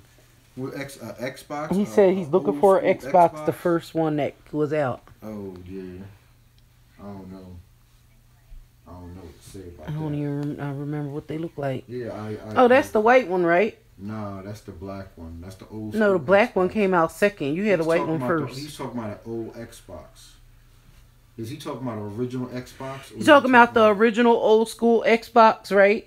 Well, Xbox? He said he's looking for an Xbox, the first one that was out. Oh, yeah. I don't know. I don't know what to say about that. I don't even remember what they look like. Yeah, oh, that's the white one, right? No, that's the black one. That's the old. No, the black one came out second. You had the white one first. He's talking about an old Xbox. Is he talking about an original Xbox? He's talking about the original old school Xbox, right?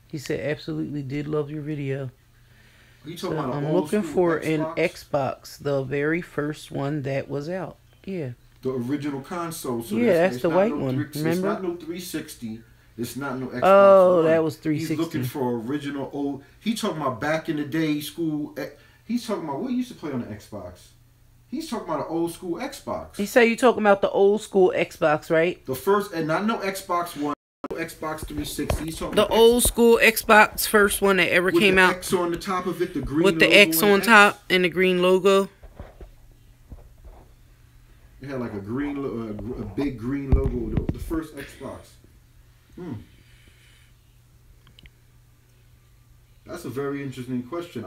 He said, absolutely did love your video. So I'm looking for an Xbox, the very first one that was out. Yeah. The original console. So yeah, that's the white one. Remember? It's not no 360. It's not no Xbox. Oh, One. that was 360. He's looking for original old. He talking about back in the day school. He's talking about what he used to play on the Xbox. He's talking about an old school Xbox. He said you talking about the old school Xbox, right? The first, and not no Xbox One. Xbox 360. He's talking the about old school Xbox, first one that ever came out. With the X on the top of it, the green with the logo X on top and the green logo. It had like a big green logo. The first Xbox. That's a very interesting question.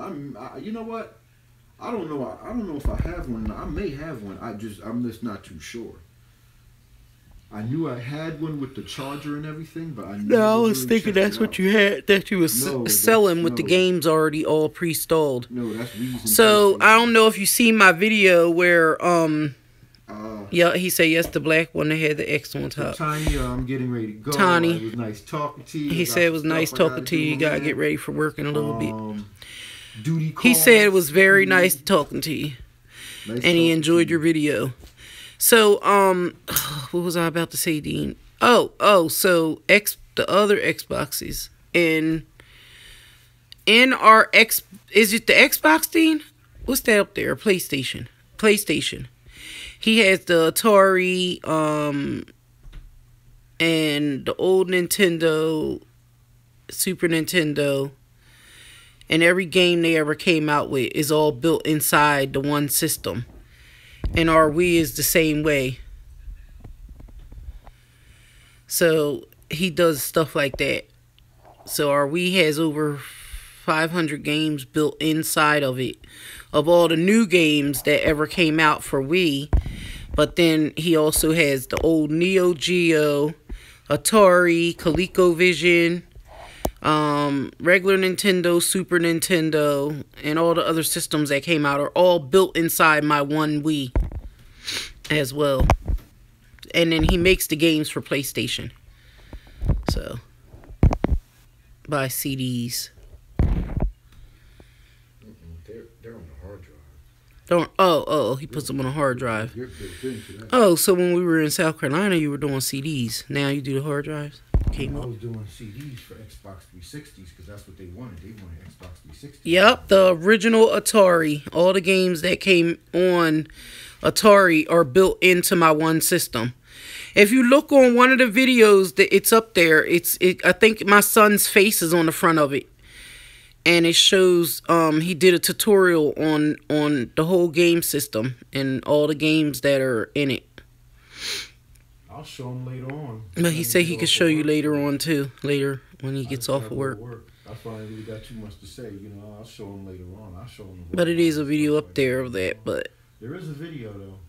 You know what? I don't know. I don't know if I have one. I may have one. I'm just not too sure. I knew I had one with the charger and everything, but I never I was thinking that's what you had, that you was selling with the games already all pre-installed. No, that's reason. So I don't know if you see my video where yeah, he said yes, the black one that had the X on top. Tiny, I'm getting ready to go. Tiny, it was nice talking to you. He said it was nice talking to you. You gotta get ready for work in a little bit. Duty calls. He said it was very nice talking to you, and he enjoyed your video. So, what was I about to say, Dean? So the other Xboxes in our is it the Xbox, Dean? What's that up there? PlayStation. He has the Atari, and the old Nintendo, Super Nintendo, and every game they ever came out with is all built inside the one system. And our Wii is the same way. So he does stuff like that. So our Wii has over 500 games built inside of it, of all the new games that ever came out for Wii. But then he also has the old Neo Geo, Atari, ColecoVision, regular Nintendo, Super Nintendo, and all the other systems that came out are all built inside my one Wii as well. And then he makes the games for PlayStation. So, buy CDs. They're on the hard drive. He puts them on a hard drive. Oh, so when we were in South Carolina, you were doing CDs. Now you do the hard drives? I was doing CDs for Xbox 360s because that's what they wanted. They wanted Xbox 360. Yep, the original Atari. All the games that came on Atari are built into my one system. If you look on one of the videos that it's up there, I think my son's face is on the front of it. And it shows he did a tutorial on the whole game system and all the games that are in it. I'll show him later on. But he said he could show you later on too. Later when he gets off of work. That's why I ain't really got too much to say. You know, I'll show him later on. I'll show him. But it is a video up there of that. But there is a video though.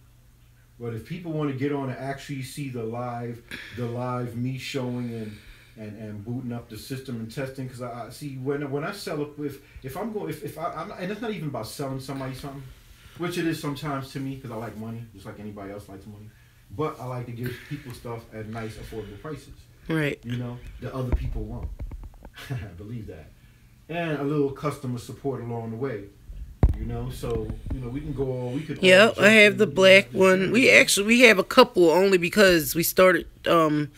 But if people want to get on and actually see the live me showing and booting up the system and testing, because I see when I sell it, if I'm and it's not even about selling somebody something, which it is sometimes to me because I like money just like anybody else likes money, but I like to give people stuff at nice affordable prices, right? You know, that other people won't. I believe that, and a little customer support along the way. You know, so you know we can go all. We could. Yeah, I have the black one. We have a couple only because we started when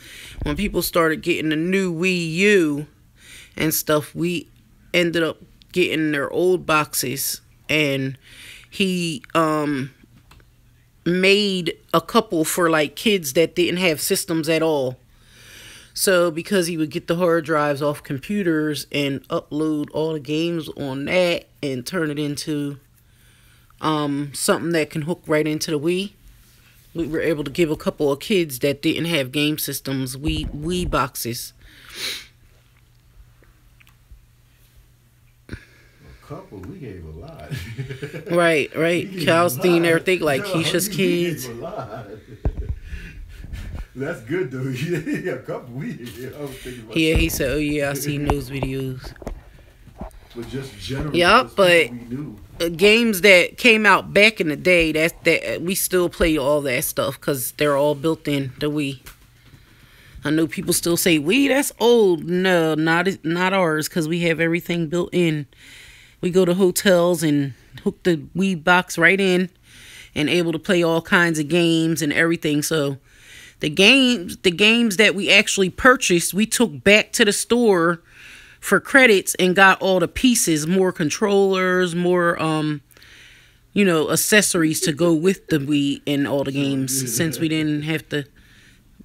people started getting the new Wii U and stuff. We ended up getting their old boxes, and he made a couple for like kids that didn't have systems at all. So because he would get the hard drives off computers and upload all the games on that and turn it into something that can hook right into the Wii, we were able to give a couple of kids that didn't have game systems Wii boxes. A couple, we gave a lot. Right. Calstein, everything like Keisha's kids. That's good though. Yeah, a couple weeks. I was thinking about he said, "Oh yeah, I seen those videos." But just generally, yep, but games that came out back in the day, that we still play all that stuff because they're all built in the Wii. I know people still say Wii, that's old. No, not ours, because we have everything built in. We go to hotels and hook the Wii box right in, and able to play all kinds of games and everything. So. The games that we actually purchased, we took back to the store for credits and got all the pieces, more controllers, more accessories to go with the Wii and all the games, since we didn't have to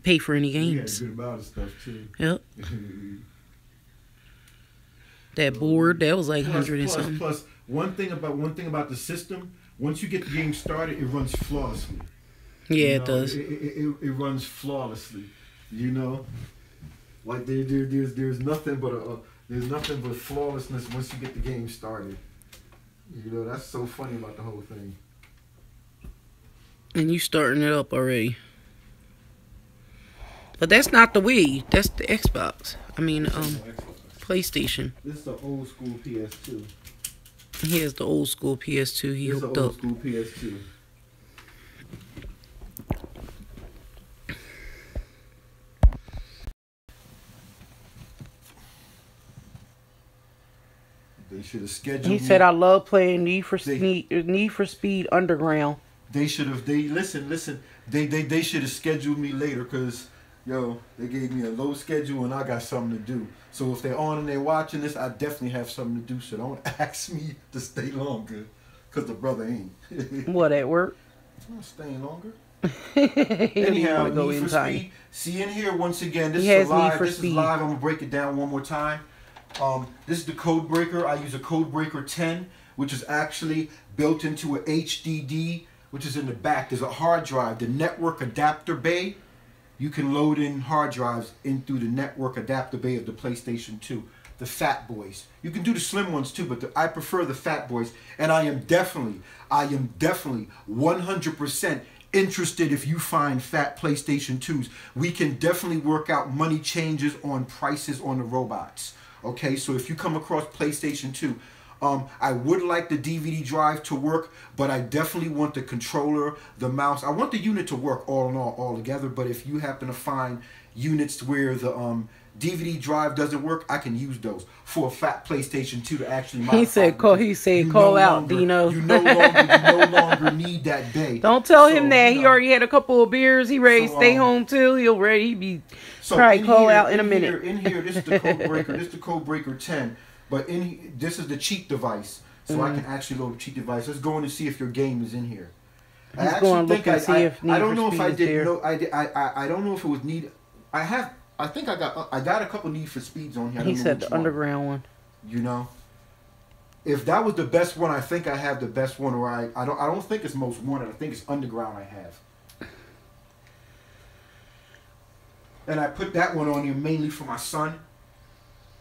pay for any games. We had a good amount of stuff too. Yep. That board, that was like 100 and something. Plus, one thing about the system, once you get the game started, it runs flawlessly. Yeah, it does. It runs flawlessly, you know. Like there's nothing but flawlessness once you get the game started. You know, that's so funny about the whole thing. And you starting it up already. But that's not the Wii. That's the Xbox. I mean, PlayStation. This is the old school PS2. He has the old school PS2. He hooked up. Old school PS2. They should have scheduled. He said, "I love playing Need for Speed Underground." They should have. They listen. They should have scheduled me later, cause yo, they gave me a low schedule and I got something to do. So if they're on and they're watching this, I definitely have something to do. So don't ask me to stay longer, cause the brother ain't. What, at work? I'm not staying longer. He Anyhow, want to go Need in for time. Speed. See in here once again. This He is has Need live. for This Speed. is live. I'm gonna break it down one more time. This is the code breaker. I use a code breaker 10, which is actually built into an HDD, which is in the back. There's a hard drive, the network adapter bay. You can load in hard drives in through the network adapter bay of the PlayStation 2. The fat boys. You can do the slim ones too, but I prefer the fat boys. And I am definitely 100% interested if you find fat PlayStation 2s. We can definitely work out money changes on prices on the robots. Okay, so if you come across PlayStation 2, I would like the DVD drive to work, but I definitely want the controller, the mouse. I want the unit to work all in all together, but if you happen to find units where the DVD drive doesn't work, I can use those for a fat PlayStation 2 to actually modify. He said call out, Dino. You no longer need that bay. Don't tell him that. He already had a couple of beers. He ready to stay home too. He be probably call out in a minute. In here, this is the code breaker. This is the code breaker 10. But this is the cheat device, so I can actually load the cheat device. Let's go in and see if your game is in here. He's going to look and see if Need I don't for know if Speed I is did. there. No, I don't know if it was Need. I think I got a couple Need for Speeds on here. I don't He know said which the underground one. You know, if that was the best one, I think I have the best one. Or I don't think it's most wanted. I think it's underground. I have. And I put that one on here mainly for my son,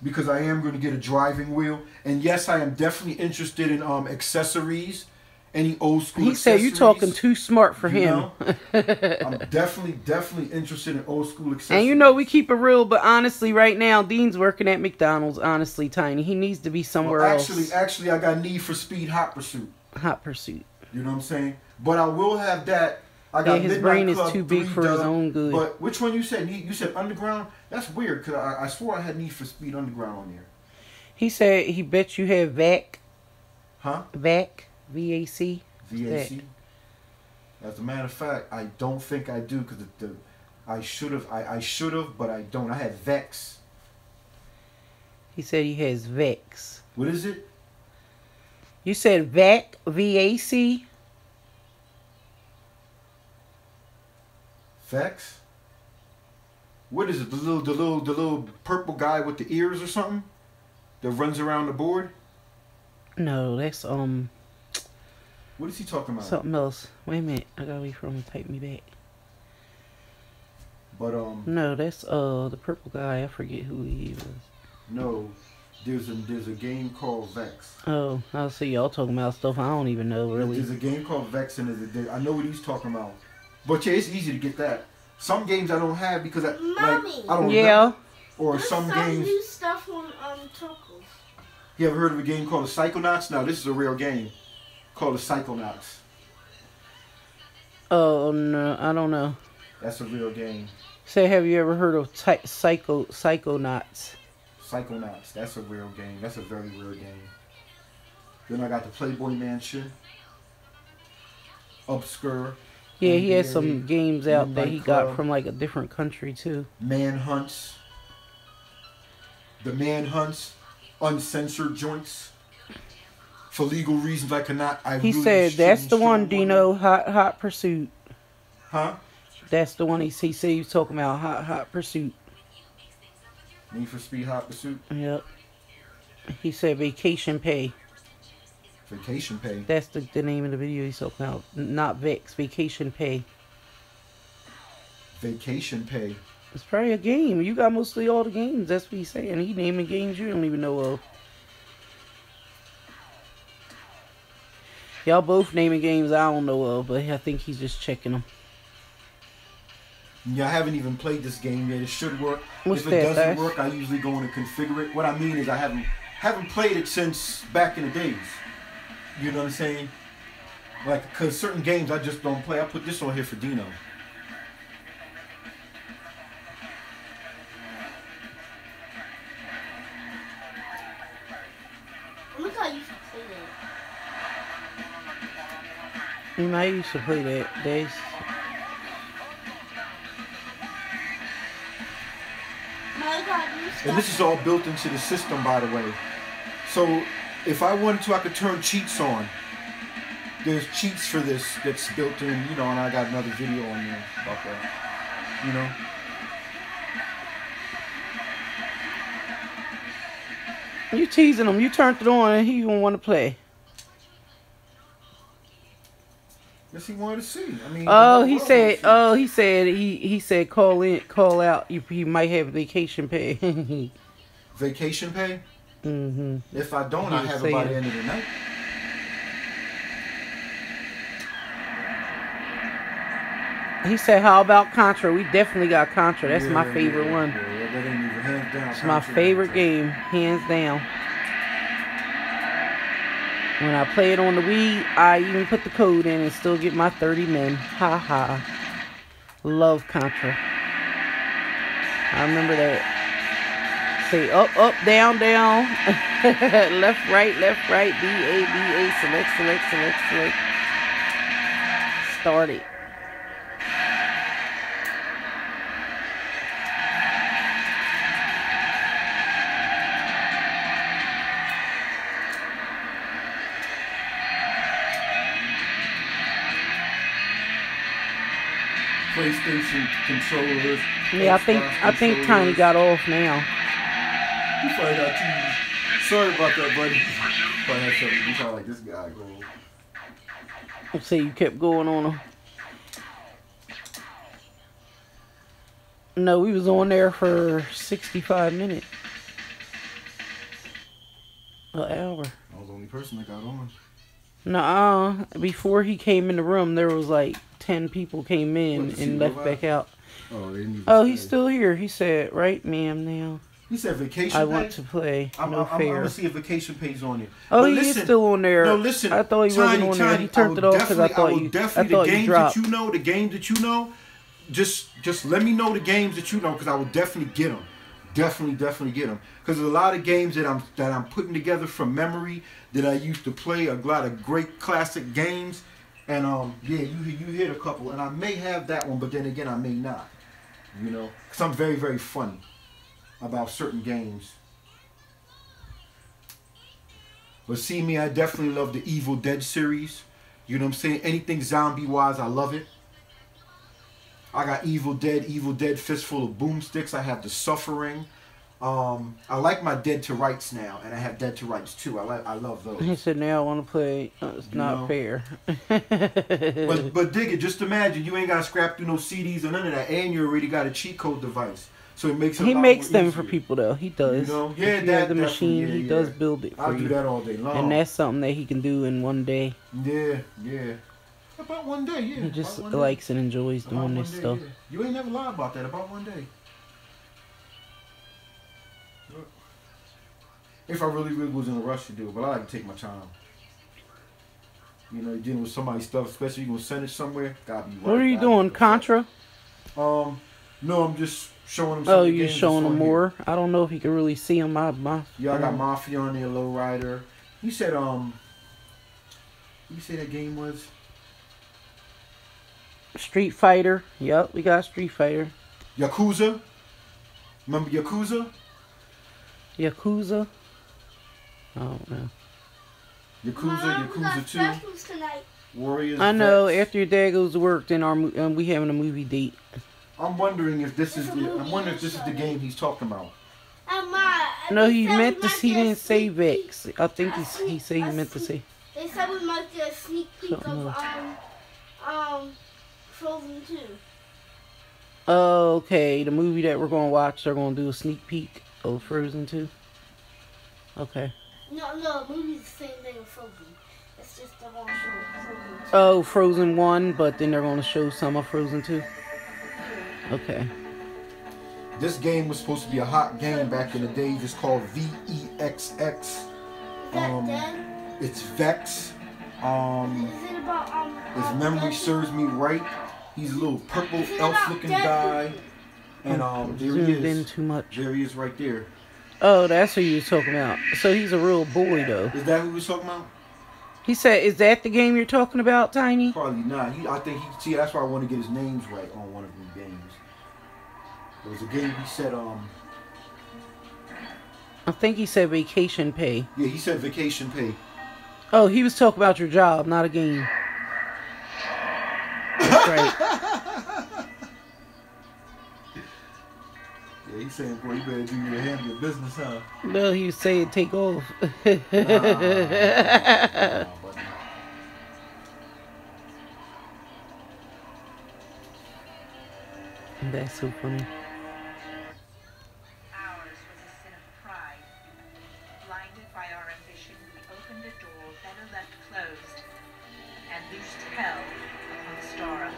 because I am going to get a driving wheel. And yes, I am definitely interested in accessories, any old school He said you talking too smart for him. know? I'm definitely interested in old school accessories. And you know we keep it real, but honestly, right now Dean's working at McDonald's. Honestly, Tiny, he needs to be somewhere else. Actually, I got Need for Speed Hot Pursuit. Hot Pursuit. You know what I'm saying? But I will have that. I got his Midnight brain is Club too big 3 for his dub. own good. But which one you said? You said Underground? That's weird, because I swore I had Need for Speed Underground on there. He said he bet you have VAC. Huh? VAC. VAC. VAC. As a matter of fact, I don't think I do, because I should have. I should have, but I don't. I had Vex. He said he has VEX. What is it? You said VAC. VAC. Vex? What is it? The little purple guy with the ears or something that runs around the board? No, that's What is he talking about? something else. Wait a minute, I gotta wait for him to type me back. But No, that's the purple guy. I forget who he was. no, there's a game called Vex. Oh, I'll see y'all talking about stuff I don't even know really. There's a game called Vex, and I know what he's talking about. But yeah, it's easy to get that. Some games I don't have because I don't Yeah. remember. Or some games. new stuff on Tokyo. You ever heard of a game called the Psychonauts? No, this is a real game called the Psychonauts. Oh no, I don't know. That's a real game. Say, have you ever heard of Psychonauts? Psychonauts. That's a real game. That's a very real game. Then I got the Playboy Mansion. Obscure. Yeah, he has some games out that he got Club. from like a different country too. Manhunts. The Manhunts. Uncensored joints. For legal reasons I cannot. He said that's the one, Dino. Hot Pursuit. Huh? That's the one he said he was talking about. Hot Pursuit. Need for Speed Hot Pursuit. Yep. He said Vacation Pay. Vacation Pay. That's the name of the video he's talking about. Not Vex. Vacation Pay. Vacation Pay. It's probably a game. You got mostly all the games. That's what he's saying. He naming games you don't even know of. Y'all both naming games I don't know of, but I think he's just checking them. Yeah, I haven't even played this game yet. It should work. What's if it that, doesn't Dash? work, I usually go in and configure it. What I mean is I haven't played it since back in the days. You know what I'm saying? Like, because certain games I just don't play. I put this on here for Dino. Look how you can play I used to play that days. And this is all built into the system, by the way. So if I wanted to, I could turn cheats on. There's cheats for this that's built in, you know, and I got another video on there about that. You know? You teasing him. You turned it on and he even want to play. Yes, he wanted to see. I mean, he said call out. You might have vacation pay. Vacation pay? Mm-hmm. If I don't, I have it by the end of the night. He said, how about Contra? We definitely got Contra. That's my favorite one. Yeah, that ain't even hands down. It's my favorite game, hands down. When I play it on the Wii, I even put the code in and still get my 30 men. Ha ha. Love Contra. I remember that. Say up, up, down, down. Left, right, B, A, select. Start it. PlayStation controllers. Yeah, I think Tiny got off now. You probably got TV. Sorry about that, buddy. Probably had something. You sound like this guy. Let's see, you kept going on him. No, we was on there for 65 minutes. An hour. I was the only person that got on. Nuh-uh. Before he came in the room, there was like 10 people came in and left back out. Oh, they didn't even Oh, he's still here. He said, right, ma'am, now. He said vacation I pay? want to play. I'm No fair. I'm going to see if vacation pays on you. Oh, But he listen, is still on there. No, listen. I thought he wasn't on there. He turned it off because I thought you dropped. The games that you know, just let me know the games that you know because I will definitely get them. Definitely get them. Because there's a lot of games that I'm putting together from memory that I used to play. A lot of great classic games. And yeah, you hit a couple. And I may have that one, but then again, I may not. You know, because I'm very, very funny about certain games. But see me, I definitely love the Evil Dead series. You know what I'm saying? Anything zombie-wise, I love it. I got Evil Dead Fistful of Boomsticks. I have The Suffering. I like my Dead to Rights now, and I have Dead to Rights too. I love those. He said, now I want to play. It's not fair. but dig it. Just imagine you ain't got to scrap through no CDs or none of that, and you already got a cheat code device. So it makes it He a lot makes more them easier. for people though. He does. You know? Yeah, if you have the machine, he does build it for I'll you. do that all day long. And that's something that he can do in one day. Yeah. About one day, yeah. He just likes and enjoys doing this stuff. Yeah. You ain't never lied about that. About one day. If I really was in a rush to do it, but I like to take my time. You know, you're dealing with somebody's stuff, especially you're gonna send it somewhere. Gotta be right. What are you doing, Contra? No, I'm just showing them. Oh, you showing them more? I don't know if you can really see them. Yeah, I got Mafia on there, Lowrider. You said you say that game was Street Fighter. Yep, we got Street Fighter. Yakuza. Remember Yakuza? Yakuza. I don't know. Yakuza 2. Warriors. I know. Vets. After your dad goes to work, then we having a movie date. I'm wondering if this is the game he's talking about. No, he meant to. He didn't say Vex. I think he said he meant to say. They said we might get a sneak peek of Frozen 2. Oh, okay. The movie that we're gonna watch, they're gonna do a sneak peek of Frozen 2. Okay. No, the movie's the same thing as Frozen. It's just they're gonna show Frozen 2. Oh, Frozen 1, but then they're gonna show some of Frozen 2. Okay. This game was supposed to be a hot game back in the days. It's called VEXX. Is that dead? It's Vex. Is it about If memory serves me right, he's a little purple elf-looking guy, and there he Zoomed in is. too much. There he is right there. Oh, that's who you was talking about. So he's a real boy, though. Is that who we was talking about? He said, "Is that the game you're talking about, Tiny?" Probably not. I think he. See, that's why I want to get his names right on one of them games. There was a game he said. I think he said vacation pay. Yeah, he said vacation pay. Oh, he was talking about your job, not a game. That's right. Yeah, he's saying, boy, you better handle your business, huh? No, he was saying take off. Nah, That's so funny. Ours was a sin of pride. Blinded by our ambition, we opened a door better left closed and loosed hell upon Stara.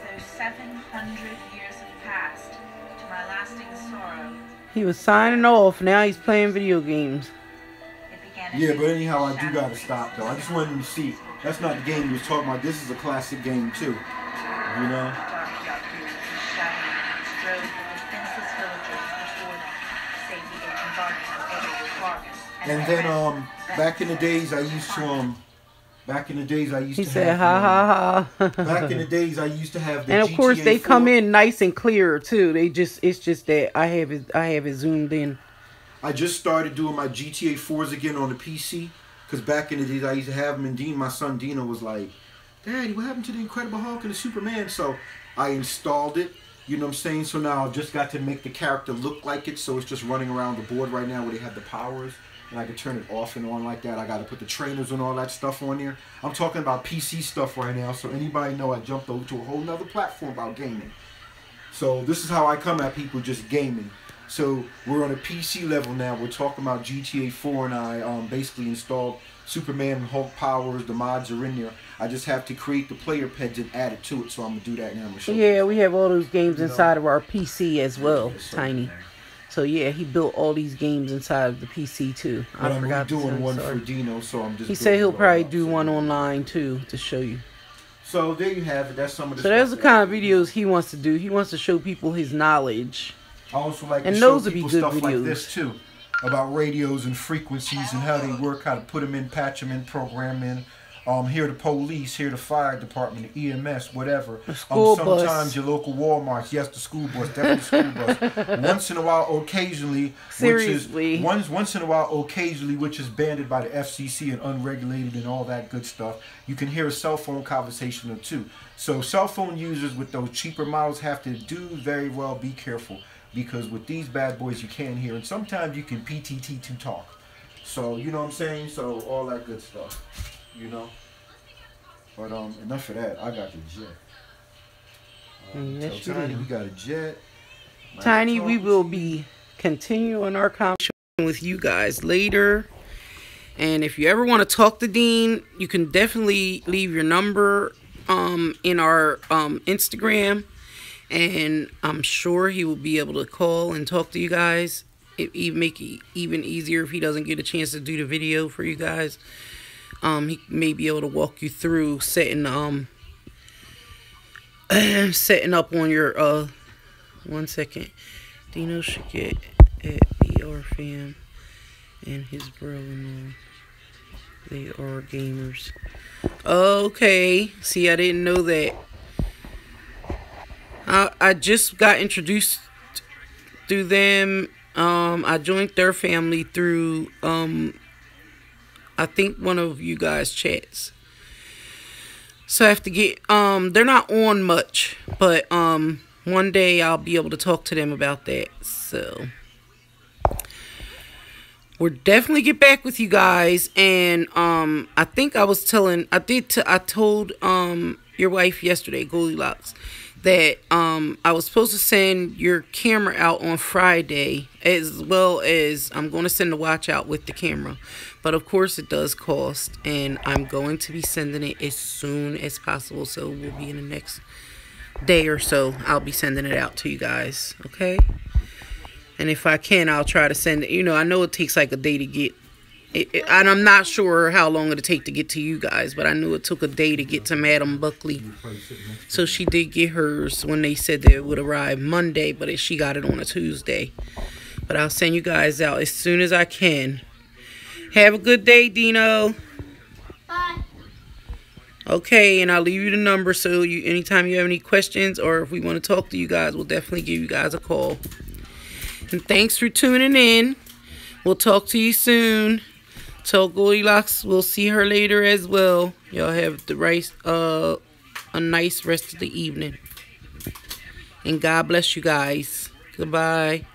Though 700 years have passed, to my lasting sorrow, He was signing off. Now he's playing video games. it began Yeah, but anyhow, I do gotta stop though. I just wanted him to see. That's not the game he was talking about. This is a classic game too. You know? dark years and shadowy strode with defenseless villagers before them, save the aching bodies of Eddie, Vargas, And then back in the days I used to He said, "Ha ha ha." Back in the days I used to have the And of course GTA they 4. come in nice and clear too. It's just that I have it zoomed in. I just started doing my GTA 4s again on the PC. Because back in the days I used to have them, and Dean, my son Dino, was like, "Daddy, what happened to the Incredible Hulk and the Superman?" So I installed it. You know what I'm saying? So now I just got to make the character look like it. So it's just running around the board right now where they have the powers. And I can turn it off and on like that. I got to put the trainers and all that stuff on there. I'm talking about PC stuff right now. So anybody know I jumped over to a whole nother platform about gaming. So this is how I come at people, just gaming. So we're on a PC level now. We're talking about GTA 4, and I basically installed Superman and Hulk powers. The mods are in there. I just have to create the player peds and add it to it. So I'm gonna do that now. I'm gonna show you. Yeah, we have all those games You know. inside of our PC as well, It's so Tiny. there. So yeah, he built all these games inside of the PC too. But I I'm forgot to doing say, one sorry. for Dino, so I'm just. He said building he'll it all probably up. do So, one online too to show you. So there you have it. That's some of the. So there's the stuff kind of that I videos he wants to do. He wants to show people his knowledge. I also like And to show those would be people good stuff like videos. this too, about radios and frequencies and how they work, how to put them in, patch them in, program in. Here the police, here the fire department, the EMS, whatever. school bus. Sometimes your local Walmarts, yes, the school bus, definitely the school bus. Once in a while, occasionally, Seriously. which is once in a while, occasionally, which is banded by the FCC and unregulated and all that good stuff. You can hear a cell phone conversation or two. So cell phone users with those cheaper models have to do very well. Be careful, because with these bad boys you can't hear, and sometimes you can PTT to talk. So you know what I'm saying. So all that good stuff, you know. But enough of that. I got the jet. Yes, Tell you Tiny do. we got a jet. Nice Tiny, talking we to will you. be continuing our conversation with you guys later. And if you ever want to talk to Dean, you can definitely leave your number in our Instagram. And I'm sure he will be able to call and talk to you guys. It make it even easier if he doesn't get a chance to do the video for you guys. He may be able to walk you through setting setting up on your 1 second. Dino should get at BR Fam and his brother-in-law. They are gamers. Okay. See, I didn't know that. I just got introduced through them. I joined their family through I think one of you guys' chats. So I have to get they're not on much, but one day I'll be able to talk to them about that. So we'll definitely get back with you guys. And I think I told your wife yesterday, Goldilocks, that I was supposed to send your camera out on Friday, as well as I'm going to send the watch out with the camera. But of course it does cost, and I'm going to be sending it as soon as possible. So we'll be in the next day or so. I'll be sending it out to you guys, okay? And if I can, I'll try to send it. You know, I know it takes like a day to get and I'm not sure how long it'll take to get to you guys, but I knew it took a day to get to Madam Buckley. So she did get hers when they said that it would arrive Monday, but she got it on a Tuesday. But I'll send you guys out as soon as I can. Have a good day, Dino. Okay, and I'll leave you the number so you anytime you have any questions or if we want to talk to you guys, we'll definitely give you guys a call. And thanks for tuning in. We'll talk to you soon. Tell Goldilocks we'll see her later as well. Y'all have a nice rest of the evening. And God bless you guys. Goodbye.